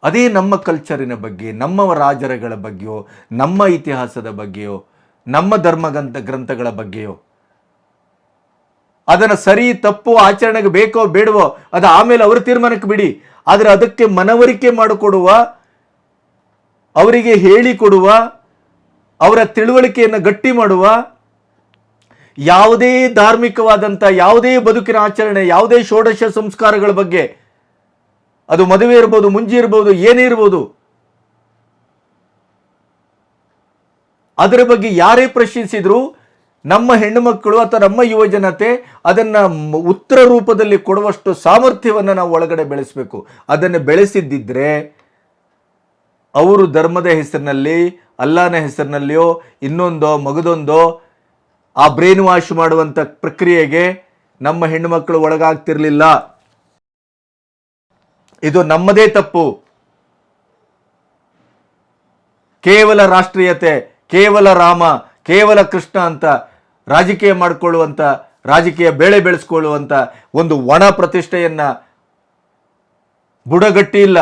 ಅದೇ ನಮ್ಮ ಕಲ್ಚರಿನ ಬಗ್ಗೆ, ನಮ್ಮ ರಾಜರುಗಳ ಬಗ್ಗೆಯೋ, ನಮ್ಮ ಇತಿಹಾಸದ ಬಗ್ಗೆಯೋ, ನಮ್ಮ ಧರ್ಮ ಗ್ರಂಥಗಳ ಬಗ್ಗೆಯೋ, ಅದನ್ನು ಸರಿ ತಪ್ಪು ಆಚರಣೆಗೆ ಬೇಕೋ ಬೇಡವೋ ಅದು ಆಮೇಲೆ ಅವರ ತೀರ್ಮಾನಕ್ಕೆ ಬಿಡಿ. ಆದರೆ ಅದಕ್ಕೆ ಮನವರಿಕೆ ಮಾಡಿಕೊಡುವ, ಅವರಿಗೆ ಹೇಳಿಕೊಡುವ, ಅವರ ತಿಳುವಳಿಕೆಯನ್ನು ಗಟ್ಟಿ ಮಾಡುವ, ಯಾವುದೇ ಧಾರ್ಮಿಕವಾದಂಥ ಯಾವುದೇ ಬದುಕಿನ ಆಚರಣೆ, ಯಾವುದೇ ಷೋಡಶ ಸಂಸ್ಕಾರಗಳ ಬಗ್ಗೆ, ಅದು ಮದುವೆ ಇರ್ಬೋದು, ಮುಂಜಿ ಇರ್ಬೋದು, ಏನೇ ಇರ್ಬೋದು, ಅದರ ಬಗ್ಗೆ ಯಾರೇ ಪ್ರಶ್ನಿಸಿದ್ರು ನಮ್ಮ ಹೆಣ್ಣು ಮಕ್ಕಳು ಅಥವಾ ನಮ್ಮ ಯುವ ಜನತೆ ಅದನ್ನು ಉತ್ತರ ರೂಪದಲ್ಲಿ ಕೊಡುವಷ್ಟು ಸಾಮರ್ಥ್ಯವನ್ನು ನಾವು ಒಳಗಡೆ ಬೆಳೆಸಬೇಕು. ಅದನ್ನು ಬೆಳೆಸಿದ್ದಿದ್ರೆ ಅವರು ಧರ್ಮದ ಹೆಸರಿನಲ್ಲಿ, ಅಲ್ಲಾನ ಹೆಸರಿನಲ್ಲಿಯೋ ಇನ್ನೊಂದೋ ಮಗದೊಂದೋ ಆ ಬ್ರೈನ್ ವಾಶ್ ಮಾಡುವಂಥ ಪ್ರಕ್ರಿಯೆಗೆ ನಮ್ಮ ಹೆಣ್ಣು ಮಕ್ಕಳು ಒಳಗಾಗ್ತಿರ್ಲಿಲ್ಲ. ಇದು ನಮ್ಮದೇ ತಪ್ಪು. ಕೇವಲ ರಾಷ್ಟ್ರೀಯತೆ, ಕೇವಲ ರಾಮ, ಕೇವಲ ಕೃಷ್ಣ ಅಂತ ರಾಜಕೀಯ ಮಾಡಿಕೊಳ್ಳುವಂಥ, ರಾಜಕೀಯ ಬೇಳೆ ಬೆಳೆಸ್ಕೊಳ್ಳುವಂಥ ಒಂದು ಒಣ ಪ್ರತಿಷ್ಠೆಯನ್ನ ಬುಡಗಟ್ಟಿ ಇಲ್ಲ,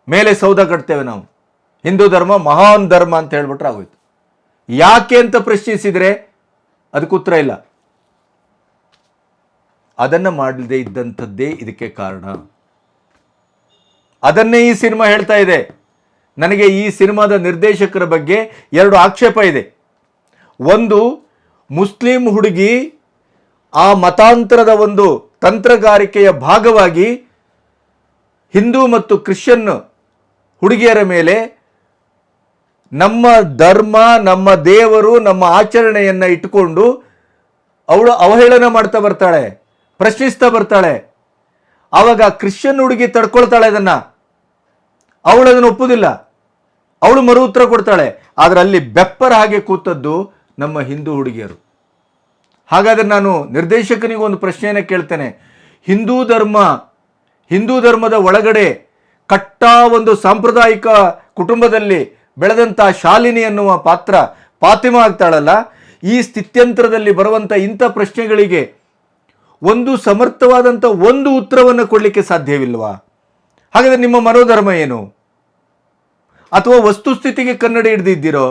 ಮೇಲೆ ಸೌದ ಕಟ್ತೇವೆ ನಾವು. ಹಿಂದೂ ಧರ್ಮ ಮಹಾನ್ ಧರ್ಮ ಅಂತ ಹೇಳ್ಬಿಟ್ರೆ ಆಗೋಯ್ತು. ಯಾಕೆ ಅಂತ ಪ್ರಶ್ನಿಸಿದ್ರೆ ಅದಕ್ಕೆ ಉತ್ತರ ಇಲ್ಲ. ಅದನ್ನು ಮಾಡದೇ ಇದ್ದಂಥದ್ದೇ ಇದಕ್ಕೆ ಕಾರಣ. ಅದನ್ನೇ ಈ ಸಿನಿಮಾ ಹೇಳ್ತಾ ಇದೆ. ನನಗೆ ಈ ಸಿನಿಮಾದ ನಿರ್ದೇಶಕರ ಬಗ್ಗೆ 2 ಆಕ್ಷೇಪ ಇದೆ. ಒಂದು, ಮುಸ್ಲಿಂ ಹುಡುಗಿ ಆ ಮತಾಂತರದ ಒಂದು ತಂತ್ರಗಾರಿಕೆಯ ಭಾಗವಾಗಿ ಹಿಂದೂ ಮತ್ತು ಕ್ರಿಶ್ಚಿಯನ್ ಹುಡುಗಿಯರ ಮೇಲೆ ನಮ್ಮ ಧರ್ಮ, ನಮ್ಮ ದೇವರು, ನಮ್ಮ ಆಚರಣೆಯನ್ನು ಇಟ್ಟುಕೊಂಡು ಅವಳು ಅವಹೇಳನ ಮಾಡ್ತಾ ಬರ್ತಾಳೆ, ಪ್ರಶ್ನಿಸ್ತಾ ಬರ್ತಾಳೆ. ಆವಾಗ ಕ್ರಿಶ್ಚಿಯನ್ ಹುಡುಗಿ ತಡ್ಕೊಳ್ತಾಳೆ, ಅವಳು ಅದನ್ನು ಒಪ್ಪುವುದಿಲ್ಲ, ಅವಳು ಮರು ಉತ್ತರ ಕೊಡ್ತಾಳೆ. ಆದರೆ ಅಲ್ಲಿ ಬೆಪ್ಪರ ಹಾಗೆ ಕೂತದ್ದು ನಮ್ಮ ಹಿಂದೂ ಹುಡುಗಿಯರು. ಹಾಗಾದರೆ ನಾನು ನಿರ್ದೇಶಕನಿಗೆ ಒಂದು ಪ್ರಶ್ನೆಯನ್ನು ಕೇಳ್ತೇನೆ. ಹಿಂದೂ ಧರ್ಮದ ಒಳಗಡೆ ಕಟ್ಟ ಒಂದು ಸಾಂಪ್ರದಾಯಿಕ ಕುಟುಂಬದಲ್ಲಿ ಬೆಳೆದಂಥ ಶಾಲಿನಿ ಎನ್ನುವ ಪಾತ್ರ ಫಾತಿಮಾ ಆಗ್ತಾಳಲ್ಲ, ಈ ಸ್ಥಿತ್ಯಂತರದಲ್ಲಿ ಬರುವಂಥ ಇಂಥ ಪ್ರಶ್ನೆಗಳಿಗೆ ಒಂದು ಸಮರ್ಥವಾದಂಥ ಒಂದು ಉತ್ತರವನ್ನು ಕೊಡಲಿಕ್ಕೆ ಸಾಧ್ಯವಿಲ್ವಾ? ಹಾಗಾದರೆ ನಿಮ್ಮ ಮನೋಧರ್ಮ ಏನು? ಅಥವಾ ವಸ್ತುಸ್ಥಿತಿಗೆ ಕನ್ನಡಿ ಹಿಡಿದಿದ್ದೀರೋ?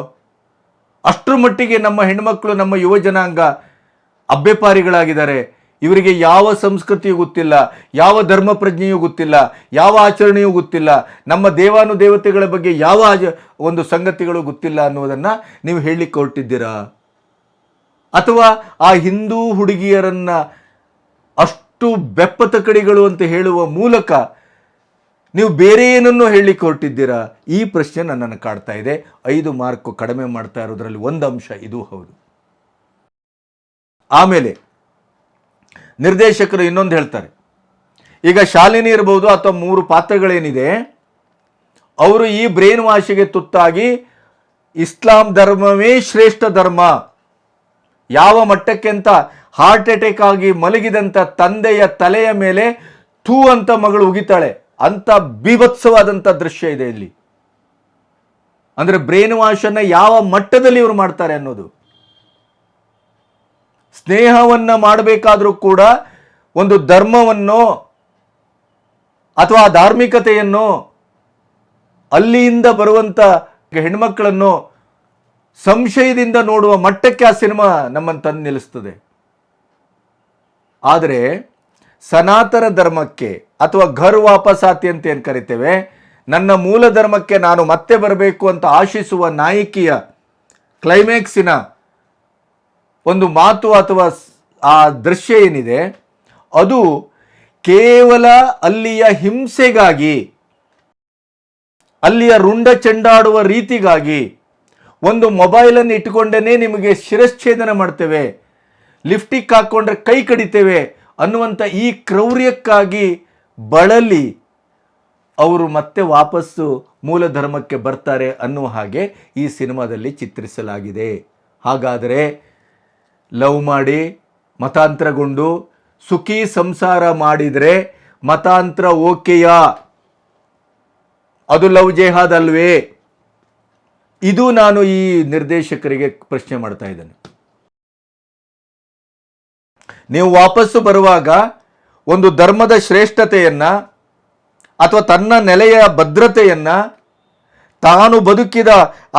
ಅಷ್ಟರ ಮಟ್ಟಿಗೆ ನಮ್ಮ ಹೆಣ್ಮಕ್ಳು, ನಮ್ಮ ಯುವ ಜನಾಂಗ ಅಭ್ಯಪಾರಿಗಳಾಗಿದ್ದಾರೆ. ಇವರಿಗೆ ಯಾವ ಸಂಸ್ಕೃತಿಯೂ ಗೊತ್ತಿಲ್ಲ, ಯಾವ ಧರ್ಮ ಪ್ರಜ್ಞೆಯೂ ಗೊತ್ತಿಲ್ಲ, ಯಾವ ಆಚರಣೆಯೂ ಗೊತ್ತಿಲ್ಲ, ನಮ್ಮ ದೇವಾನುದೇವತೆಗಳ ಬಗ್ಗೆ ಯಾವ ಒಂದು ಸಂಗತಿಗಳು ಗೊತ್ತಿಲ್ಲ ಅನ್ನೋದನ್ನು ನೀವು ಹೇಳಲಿಕ್ಕೆ ಹೊರಟಿದ್ದೀರಾ? ಅಥವಾ ಆ ಹಿಂದೂ ಹುಡುಗಿಯರನ್ನ ಅಷ್ಟು ಬೆಪ್ಪತ ಕಡಿಗಳು ಅಂತ ಹೇಳುವ ಮೂಲಕ ನೀವು ಬೇರೆ ಏನನ್ನೋ ಹೇಳಲಿಕ್ಕೆ ಹೊರಟಿದ್ದೀರಾ? ಈ ಪ್ರಶ್ನೆ ನನ್ನನ್ನು ಕಾಡ್ತಾ ಇದೆ. 5 ಮಾರ್ಕ್ ಕಡಿಮೆ ಮಾಡ್ತಾ ಇರೋದ್ರಲ್ಲಿ ಒಂದು ಅಂಶ ಇದು ಹೌದು. ಆಮೇಲೆ ನಿರ್ದೇಶಕರು ಇನ್ನೊಂದು ಹೇಳ್ತಾರೆ. ಈಗ ಶಾಲಿನಿ ಇರಬಹುದು ಅಥವಾ 3 ಪಾತ್ರಗಳೇನಿದೆ, ಅವರು ಈ ಬ್ರೇನ್ ವಾಶಿಗೆ ತುತ್ತಾಗಿ ಇಸ್ಲಾಂ ಧರ್ಮವೇ ಶ್ರೇಷ್ಠ ಧರ್ಮ, ಯಾವ ಮಟ್ಟಕ್ಕೆ ಅಂತ ಹಾರ್ಟ್ ಅಟ್ಯಾಕ್ ಆಗಿ ಮಲಗಿದಂಥ ತಂದೆಯ ತಲೆಯ ಮೇಲೆ ಥೂ ಅಂತ ಮಗಳು ಉಗಿತಾಳೆ. ಅಂತ ಬೀಭತ್ಸವಾದಂಥ ದೃಶ್ಯ ಇದೆ ಇಲ್ಲಿ. ಅಂದರೆ ಬ್ರೇನ್ ವಾಶನ್ನ ಯಾವ ಮಟ್ಟದಲ್ಲಿ ಇವರು ಮಾಡ್ತಾರೆ ಅನ್ನೋದು. ಸ್ನೇಹವನ್ನ ಮಾಡಬೇಕಾದ್ರೂ ಕೂಡ ಒಂದು ಧರ್ಮವನ್ನು ಅಥವಾ ಧಾರ್ಮಿಕತೆಯನ್ನು, ಅಲ್ಲಿಯಿಂದ ಬರುವಂಥ ಹೆಣ್ಮಕ್ಕಳನ್ನು ಸಂಶಯದಿಂದ ನೋಡುವ ಮಟ್ಟಕ್ಕೆ ಆ ಸಿನಿಮಾ ನಮ್ಮನ್ನು ತಂದು ನಿಲ್ಲಿಸ್ತದೆ. ಆದರೆ ಸನಾತನ ಧರ್ಮಕ್ಕೆ ಅಥವಾ ಘರ್ ವಾಪಸ್ ಆತಿ ಅಂತ ಏನು ಕರಿತೇವೆ, ನನ್ನ ಮೂಲ ಧರ್ಮಕ್ಕೆ ನಾನು ಮತ್ತೆ ಬರಬೇಕು ಅಂತ ಆಶಿಸುವ ನಾಯಕಿಯ ಕ್ಲೈಮ್ಯಾಕ್ಸಿನ ಒಂದು ಮಾತು ಅಥವಾ ಆ ದೃಶ್ಯ ಏನಿದೆ, ಅದು ಕೇವಲ ಅಲ್ಲಿಯ ಹಿಂಸೆಗಾಗಿ, ಅಲ್ಲಿಯ ರುಂಡ ಚೆಂಡಾಡುವ ರೀತಿಗಾಗಿ, ಒಂದು ಮೊಬೈಲನ್ನು ಇಟ್ಟುಕೊಂಡೇ ನಿಮಗೆ ಶಿರಚ್ಛೇದನ ಮಾಡ್ತೇವೆ, ಲಿಫ್ಟಿಕ್ ಹಾಕ್ಕೊಂಡ್ರೆ ಕೈ ಕಡಿತೇವೆ ಅನ್ನುವಂಥ ಈ ಕ್ರೌರ್ಯಕ್ಕಾಗಿ ಬಳಲಿ ಅವರು ಮತ್ತೆ ವಾಪಸ್ಸು ಮೂಲ ಧರ್ಮಕ್ಕೆ ಬರ್ತಾರೆ ಅನ್ನುವ ಹಾಗೆ ಈ ಸಿನಿಮಾದಲ್ಲಿ ಚಿತ್ರಿಸಲಾಗಿದೆ. ಹಾಗಾದರೆ ಲವ್ ಮಾಡಿ ಮತಾಂತರಗೊಂಡು ಸುಖಿ ಸಂಸಾರ ಮಾಡಿದರೆ ಮತಾಂತರ ಓಕೆಯಾ? ಅದು ಲವ್ ಜೆಹಾದ್ ಅಲ್ವೇ? ಇದು ನಾನು ಈ ನಿರ್ದೇಶಕರಿಗೆ ಪ್ರಶ್ನೆ ಮಾಡ್ತಾ ಇದ್ದೇನೆ. ನೀವು ವಾಪಸ್ಸು ಬರುವಾಗ ಒಂದು ಧರ್ಮದ ಶ್ರೇಷ್ಠತೆಯನ್ನ ಅಥವಾ ತನ್ನ ನೆಲೆಯ ಭದ್ರತೆಯನ್ನ, ತಾನು ಬದುಕಿದ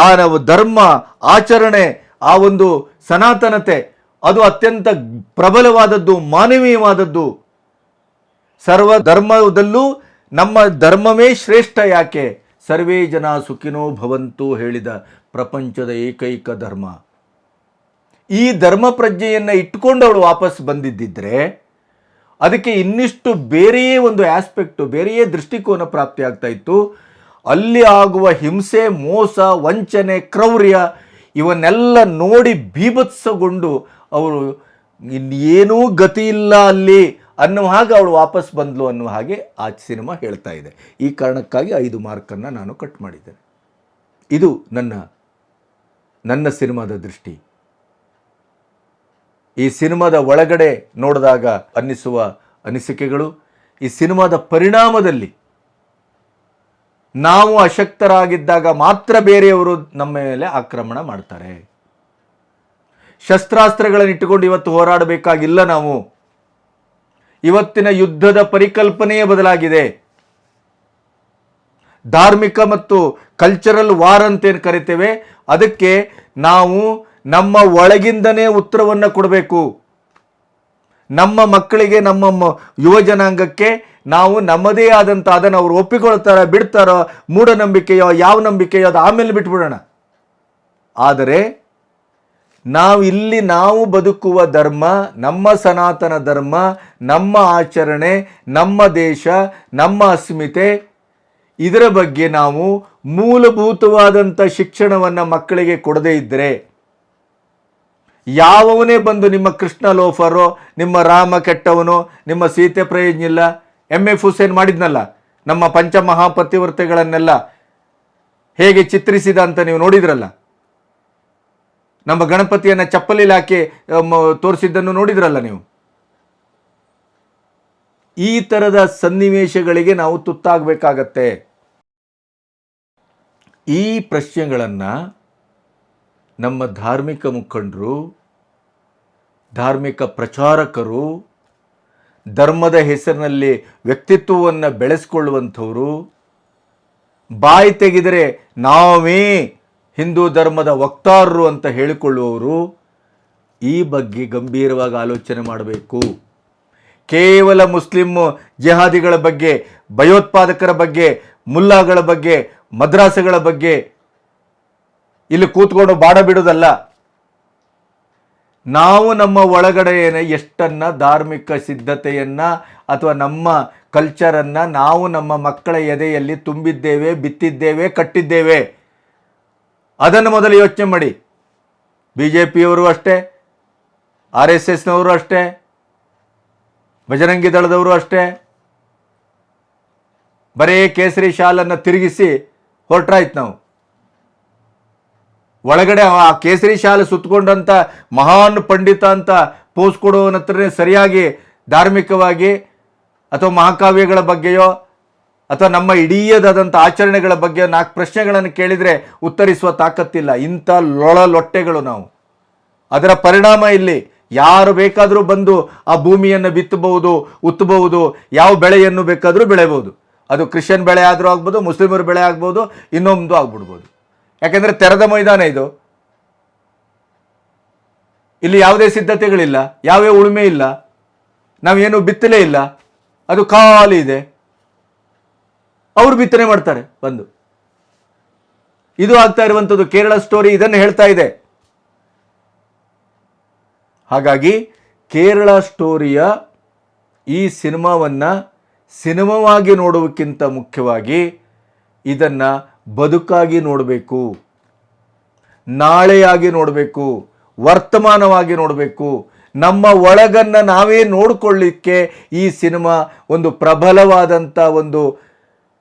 ಆ ಧರ್ಮ ಆಚರಣೆ, ಆ ಒಂದು ಸನಾತನತೆ, ಅದು ಅತ್ಯಂತ ಪ್ರಬಲವಾದದ್ದು, ಮಾನವೀಯವಾದದ್ದು. ಸರ್ವ ಧರ್ಮದಲ್ಲೂ ನಮ್ಮ ಧರ್ಮವೇ ಶ್ರೇಷ್ಠ. ಯಾಕೆ? ಸರ್ವೇ ಜನ ಸುಖಿನೋ ಭವಂತು ಹೇಳಿದ ಪ್ರಪಂಚದ ಏಕೈಕ ಧರ್ಮ. ಈ ಧರ್ಮ ಪ್ರಜ್ಞೆಯನ್ನು ಇಟ್ಟುಕೊಂಡು ಅವಳು ವಾಪಸ್ ಬಂದಿದ್ದಿದ್ರೆ ಅದಕ್ಕೆ ಇನ್ನಿಷ್ಟು ಬೇರೆಯೇ ಒಂದು ಆಸ್ಪೆಕ್ಟು, ಬೇರೆಯೇ ದೃಷ್ಟಿಕೋನ ಪ್ರಾಪ್ತಿ ಆಗ್ತಾ ಇತ್ತು. ಅಲ್ಲಿ ಆಗುವ ಹಿಂಸೆ, ಮೋಸ, ವಂಚನೆ, ಕ್ರೌರ್ಯ ಇವನ್ನೆಲ್ಲ ನೋಡಿ ಬೀಭತ್ಸಗೊಂಡು ಅವರು ಇನ್ನೇನೂ ಗತಿ ಇಲ್ಲ ಅಲ್ಲಿ ಅನ್ನುವ ಹಾಗೆ ಅವಳು ವಾಪಸ್ ಬಂದ್ಲು ಅನ್ನುವ ಹಾಗೆ ಆ ಸಿನಿಮಾ ಹೇಳ್ತಾ ಇದೆ. ಈ ಕಾರಣಕ್ಕಾಗಿ 5 ಮಾರ್ಕನ್ನು ನಾನು ಕಟ್ ಮಾಡಿದ್ದೇನೆ. ಇದು ನನ್ನ ಸಿನಿಮಾದ ದೃಷ್ಟಿ. ಈ ಸಿನಿಮಾದ ಒಳಗಡೆ ನೋಡಿದಾಗ ಅನ್ನಿಸುವ ಅನಿಸಿಕೆಗಳು, ಈ ಸಿನಿಮಾದ ಪರಿಣಾಮದಲ್ಲಿ ನಾವು ಅಶಕ್ತರಾಗಿದ್ದಾಗ ಮಾತ್ರ ಬೇರೆಯವರು ನಮ್ಮ ಮೇಲೆ ಆಕ್ರಮಣ ಮಾಡ್ತಾರೆ. ಶಸ್ತ್ರಾಸ್ತ್ರಗಳನ್ನು ಇಟ್ಟುಕೊಂಡು ಇವತ್ತು ಹೋರಾಡಬೇಕಾಗಿಲ್ಲ. ನಾವು ಇವತ್ತಿನ ಯುದ್ಧದ ಪರಿಕಲ್ಪನೆಯೇ ಬದಲಾಗಿದೆ. ಧಾರ್ಮಿಕ ಮತ್ತು ಕಲ್ಚರಲ್ ವಾರ್ ಅಂತೇನು ಕರಿತೇವೆ, ಅದಕ್ಕೆ ನಾವು ನಮ್ಮ ಒಳಗಿಂದನೇ ಉತ್ತರವನ್ನು ಕೊಡಬೇಕು. ನಮ್ಮ ಮಕ್ಕಳಿಗೆ, ನಮ್ಮ ಯುವ ಜನಾಂಗಕ್ಕೆ ನಾವು ನಮ್ಮದೇ ಆದಂಥ, ಅದನ್ನು ಅವರು ಒಪ್ಪಿಕೊಳ್ತಾರೋ ಬಿಡ್ತಾರೋ, ಮೂಢನಂಬಿಕೆಯೋ ಯಾವ ನಂಬಿಕೆಯೋ ಅದು ಆಮೇಲೆ ಬಿಟ್ಬಿಡೋಣ. ಆದರೆ ನಾವು ಬದುಕುವ ಧರ್ಮ, ನಮ್ಮ ಸನಾತನ ಧರ್ಮ, ನಮ್ಮ ಆಚರಣೆ, ನಮ್ಮ ದೇಶ, ನಮ್ಮ ಅಸ್ಮಿತೆ, ಇದರ ಬಗ್ಗೆ ನಾವು ಮೂಲಭೂತವಾದಂಥ ಶಿಕ್ಷಣವನ್ನು ಮಕ್ಕಳಿಗೆ ಕೊಡದೇ ಇದ್ದರೆ, ಯಾವವನೇ ಬಂದು ನಿಮ್ಮ ಕೃಷ್ಣ ಲೋಫರೋ, ನಿಮ್ಮ ರಾಮ ಕೆಟ್ಟವನು, ನಿಮ್ಮ ಸೀತೆ ಪ್ರಯೋಜನ ಇಲ್ಲ, MF ಹುಸೇನ್ ಮಾಡಿದ್ನಲ್ಲ, ನಮ್ಮ ಪಂಚಮಹಾಪತಿವ್ರತೆಗಳನ್ನೆಲ್ಲ ಹೇಗೆ ಚಿತ್ರಿಸಿದ ಅಂತ ನೀವು ನೋಡಿದ್ರಲ್ಲ, ನಮ್ಮ ಗಣಪತಿಯನ್ನು ಚಪ್ಪಲಿಲಿ ಹಾಕಿ ತೋರಿಸಿದ್ದನ್ನು ನೋಡಿದ್ರಲ್ಲ ನೀವು. ಈ ಥರದ ಸನ್ನಿವೇಶಗಳಿಗೆ ನಾವು ತುತ್ತಾಗಬೇಕಾಗತ್ತೆ. ಈ ಪ್ರಶ್ನೆಗಳನ್ನು ನಮ್ಮ ಧಾರ್ಮಿಕ ಮುಖಂಡರು, ಧಾರ್ಮಿಕ ಪ್ರಚಾರಕರು, ಧರ್ಮದ ಹೆಸರಿನಲ್ಲಿ ವ್ಯಕ್ತಿತ್ವವನ್ನು ಬೆಳೆಸ್ಕೊಳ್ಳುವಂಥವರು, ಬಾಯಿ ತೆಗೆದರೆ ನಾವೇ ಹಿಂದೂ ಧರ್ಮದ ವಕ್ತಾರರು ಅಂತ ಹೇಳಿಕೊಳ್ಳುವವರು ಈ ಬಗ್ಗೆ ಗಂಭೀರವಾಗಿ ಆಲೋಚನೆ ಮಾಡಬೇಕು. ಕೇವಲ ಮುಸ್ಲಿಂ ಜಿಹಾದಿಗಳ ಬಗ್ಗೆ, ಭಯೋತ್ಪಾದಕರ ಬಗ್ಗೆ, ಮುಲ್ಲಾಗಳ ಬಗ್ಗೆ, ಮದ್ರಾಸಗಳ ಬಗ್ಗೆ ಇಲ್ಲಿ ಕೂತ್ಕೊಂಡು ಬಾಡ ಬಿಡೋದಲ್ಲ. ನಾವು ನಮ್ಮ ಒಳಗಡೆ ಎಷ್ಟನ್ನ ಧಾರ್ಮಿಕ ಸಿದ್ಧತೆಯನ್ನು ಅಥವಾ ನಮ್ಮ ಕಲ್ಚರನ್ನು ನಾವು ನಮ್ಮ ಮಕ್ಕಳ ಎದೆಯಲ್ಲಿ ತುಂಬಿದ್ದೇವೆ, ಬಿತ್ತಿದ್ದೇವೆ, ಕಟ್ಟಿದ್ದೇವೆ, ಅದನ್ನು ಮೊದಲು ಯೋಚನೆ ಮಾಡಿ. BJPಯವರು ಅಷ್ಟೇ, RSSನವರು ಅಷ್ಟೇ, ಬಜರಂಗಿ ದಳದವರು ಅಷ್ಟೇ, ಬರೇ ಕೇಸರಿ ಶಾಲನ್ನು ತಿರುಗಿಸಿ ಹೊರಟ್ರಾಯ್ತು. ನಾವು ಒಳಗಡೆ ಆ ಕೇಸರಿ ಶಾಲೆ ಸುತ್ತಕೊಂಡಂಥ ಮಹಾನ್ ಪಂಡಿತ ಅಂತ ಪೋಸ್ ಕೊಡೋವನ ಹತ್ರನೇ ಸರಿಯಾಗಿ ಧಾರ್ಮಿಕವಾಗಿ ಅಥವಾ ಮಹಾಕಾವ್ಯಗಳ ಬಗ್ಗೆಯೋ ಅಥವಾ ನಮ್ಮ ಇಡೀದಾದಂಥ ಆಚರಣೆಗಳ ಬಗ್ಗೆ 4 ಪ್ರಶ್ನೆಗಳನ್ನು ಕೇಳಿದರೆ ಉತ್ತರಿಸುವ ತಾಕತ್ತಿಲ್ಲ. ಇಂಥ ಲೊಟ್ಟೆಗಳು ನಾವು. ಅದರ ಪರಿಣಾಮ ಇಲ್ಲಿ ಯಾರು ಬೇಕಾದರೂ ಬಂದು ಆ ಭೂಮಿಯನ್ನು ಬಿತ್ತಬಹುದು, ಉತ್ತಬಹುದು, ಯಾವ ಬೆಳೆಯನ್ನು ಬೇಕಾದರೂ ಬೆಳೆಯಬಹುದು. ಅದು ಕ್ರಿಶ್ಚಿಯನ್ ಬೆಳೆ ಆದರೂ ಆಗ್ಬೋದು, ಮುಸ್ಲಿಮರ ಬೆಳೆ ಆಗ್ಬೋದು, ಇನ್ನೊಂದು ಆಗ್ಬಿಡ್ಬೋದು. ಯಾಕೆಂದರೆ ತೆರೆದ ಮೈದಾನ ಇದು. ಇಲ್ಲಿ ಯಾವುದೇ ಸಿದ್ಧತೆಗಳಿಲ್ಲ, ಯಾವ್ಯಾವ ಉಳುಮೆ ಇಲ್ಲ, ನಾವೇನು ಬಿತ್ತಲೇ ಇಲ್ಲ, ಅದು ಖಾಲಿ ಇದೆ. ಅವರು ಬಿತ್ತನೆ ಮಾಡ್ತಾರೆ ಬಂದು. ಇದು ಆಗ್ತಾ ಇರುವಂಥದ್ದು ಕೇರಳ ಸ್ಟೋರಿ ಇದನ್ನು ಹೇಳ್ತಾ ಇದೆ. ಹಾಗಾಗಿ ಕೇರಳ ಸ್ಟೋರಿಯ ಈ ಸಿನಿಮಾವನ್ನು ಸಿನಿಮಾವಾಗಿ ನೋಡುವುದಕ್ಕಿಂತ ಮುಖ್ಯವಾಗಿ ಇದನ್ನು ಬದುಕಾಗಿ ನೋಡಬೇಕು, ನಾಳೆಯಾಗಿ ನೋಡಬೇಕು, ವರ್ತಮಾನವಾಗಿ ನೋಡಬೇಕು. ನಮ್ಮ ಒಳಗನ್ನು ನಾವೇ ನೋಡಿಕೊಳ್ಳಿಕ್ಕೆ ಈ ಸಿನಿಮಾ ಒಂದು ಪ್ರಬಲವಾದಂಥ ಒಂದು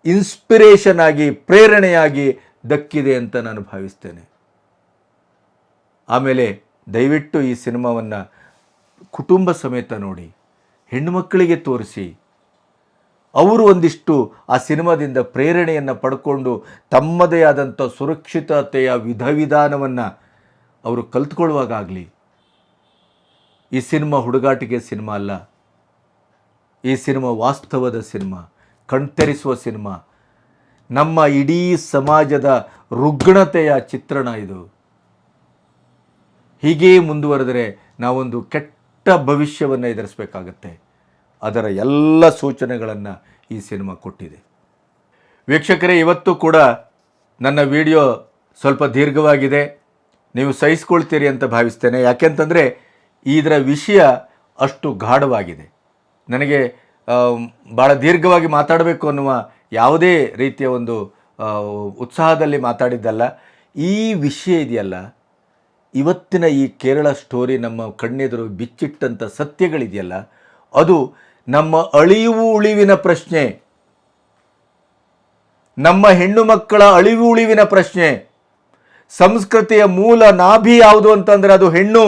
ಇನ್ಸ್ಪಿರೇಷನ್ ಆಗಿ, ಪ್ರೇರಣೆಯಾಗಿ ದಕ್ಕಿದೆ ಅಂತ ನಾನು ಭಾವಿಸ್ತೇನೆ. ಆಮೇಲೆ ದಯವಿಟ್ಟು ಈ ಸಿನಿಮಾವನ್ನು ಕುಟುಂಬ ಸಮೇತ ನೋಡಿ, ಹೆಣ್ಣುಮಕ್ಕಳಿಗೆ ತೋರಿಸಿ, ಅವರು ಒಂದಿಷ್ಟು ಆ ಸಿನಿಮಾದಿಂದ ಪ್ರೇರಣೆಯನ್ನು ಪಡ್ಕೊಂಡು ತಮ್ಮದೇ ಆದಂಥ ಸುರಕ್ಷಿತತೆಯ ವಿಧಾನವನ್ನು ಅವರು ಕಲ್ತ್ಕೊಳ್ಳುವಾಗಲಿ. ಈ ಸಿನಿಮಾ ಹುಡುಗಾಟಿಕೆ ಸಿನಿಮಾ ಅಲ್ಲ. ಈ ಸಿನಿಮಾ ವಾಸ್ತವದ ಸಿನಿಮಾ, ಕಣ್ತೆರೆಸುವ ಸಿನಿಮಾ, ನಮ್ಮ ಇಡೀ ಸಮಾಜದ ರುಗ್ಣತೆಯ ಚಿತ್ರಣ ಇದು. ಹೀಗೇ ಮುಂದುವರೆದರೆ ನಾವೊಂದು ಕೆಟ್ಟ ಭವಿಷ್ಯವನ್ನು ಎದುರಿಸಬೇಕಾಗತ್ತೆ. ಅದರ ಎಲ್ಲ ಸೂಚನೆಗಳನ್ನು ಈ ಸಿನಿಮಾ ಕೊಟ್ಟಿದೆ. ವೀಕ್ಷಕರೇ, ಇವತ್ತು ಕೂಡ ನನ್ನ ವಿಡಿಯೋ ಸ್ವಲ್ಪ ದೀರ್ಘವಾಗಿದೆ, ನೀವು ಸಹಿಸ್ಕೊಳ್ತೀರಿ ಅಂತ ಭಾವಿಸ್ತೇನೆ. ಯಾಕೆಂತಂದರೆ ಇದರ ವಿಷಯ ಅಷ್ಟು ಗಾಢವಾಗಿದೆ. ನನಗೆ ಭಾಳ ದೀರ್ಘವಾಗಿ ಮಾತಾಡಬೇಕು ಅನ್ನುವ ಯಾವುದೇ ರೀತಿಯ ಒಂದು ಉತ್ಸಾಹದಲ್ಲಿ ಮಾತಾಡಿದ್ದಲ್ಲ. ಈ ವಿಷಯ ಇದೆಯಲ್ಲ, ಇವತ್ತಿನ ಈ ಕೇರಳ ಸ್ಟೋರಿ ನಮ್ಮ ಕಣ್ಣೆದುರು ಬಿಚ್ಚಿಟ್ಟಂಥ ಸತ್ಯಗಳಿದೆಯಲ್ಲ, ಅದು ನಮ್ಮ ಅಳಿವು ಉಳಿವಿನ ಪ್ರಶ್ನೆ, ನಮ್ಮ ಹೆಣ್ಣು ಮಕ್ಕಳ ಅಳಿವು ಉಳಿವಿನ ಪ್ರಶ್ನೆ. ಸಂಸ್ಕೃತಿಯ ಮೂಲ ನಾಭಿ ಯಾವುದು ಅಂತಂದರೆ ಅದು ಹೆಣ್ಣು.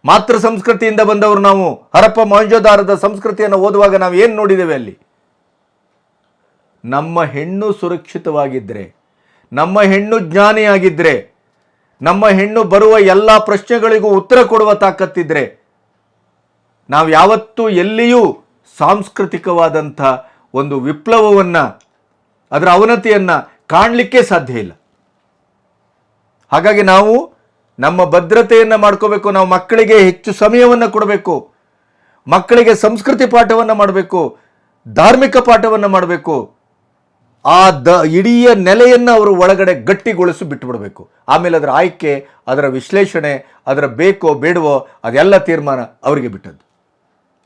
ಮಾತೃ ಸಂಸ್ಕೃತಿಯಿಂದ ಬಂದವರು ನಾವು. ಹರಪ್ಪ ಮೊಹೆಂಜೊದಾರೋದ ಸಂಸ್ಕೃತಿಯನ್ನು ಓದುವಾಗ ನಾವು ಏನು ನೋಡಿದ್ದೇವೆ ಅಲ್ಲಿ? ನಮ್ಮ ಹೆಣ್ಣು ಸುರಕ್ಷಿತವಾಗಿದ್ದರೆ, ನಮ್ಮ ಹೆಣ್ಣು ಜ್ಞಾನಿಯಾಗಿದ್ದರೆ, ನಮ್ಮ ಹೆಣ್ಣು ಬರುವ ಎಲ್ಲ ಪ್ರಶ್ನೆಗಳಿಗೂ ಉತ್ತರ ಕೊಡುವ ತಾಕತ್ತಿದ್ರೆ, ನಾವು ಯಾವತ್ತೂ ಎಲ್ಲಿಯೂ ಸಾಂಸ್ಕೃತಿಕವಾದಂಥ ಒಂದು ವಿಪ್ಲವವನ್ನು, ಅದರ ಅವನತಿಯನ್ನು ಕಾಣಲಿಕ್ಕೆ ಸಾಧ್ಯ ಇಲ್ಲ. ಹಾಗಾಗಿ ನಾವು ನಮ್ಮ ಭದ್ರತೆಯನ್ನು ಮಾಡ್ಕೋಬೇಕು. ನಾವು ಮಕ್ಕಳಿಗೆ ಹೆಚ್ಚು ಸಮಯವನ್ನು ಕೊಡಬೇಕು, ಮಕ್ಕಳಿಗೆ ಸಂಸ್ಕೃತಿ ಪಾಠವನ್ನು ಮಾಡಬೇಕು, ಧಾರ್ಮಿಕ ಪಾಠವನ್ನು ಮಾಡಬೇಕು. ಆ ಇಡೀ ನೆಲೆಯನ್ನು ಅವರು ಒಳಗಡೆ ಗಟ್ಟಿಗೊಳಿಸಿ ಬಿಟ್ಟುಬಿಡಬೇಕು. ಆಮೇಲೆ ಅದರ ಆಯ್ಕೆ, ಅದರ ವಿಶ್ಲೇಷಣೆ, ಅದರ ಬೇಕೋ ಬೇಡವೋ ಅದೆಲ್ಲ ತೀರ್ಮಾನ ಅವರಿಗೆ ಬಿಟ್ಟದ್ದು.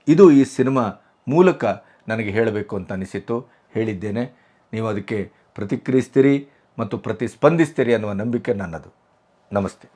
ಇದು ಈ ಸಿನಿಮಾ ಮೂಲಕ ನನಗೆ ಹೇಳಬೇಕು ಅಂತ ಅನಿಸಿತು, ಹೇಳಿದ್ದೇನೆ. ನೀವು ಅದಕ್ಕೆ ಪ್ರತಿಕ್ರಿಯಿಸ್ತೀರಿ ಮತ್ತು ಪ್ರತಿಸ್ಪಂದಿಸ್ತೀರಿ ಅನ್ನುವ ನಂಬಿಕೆ ನನ್ನದು. ನಮಸ್ತೆ.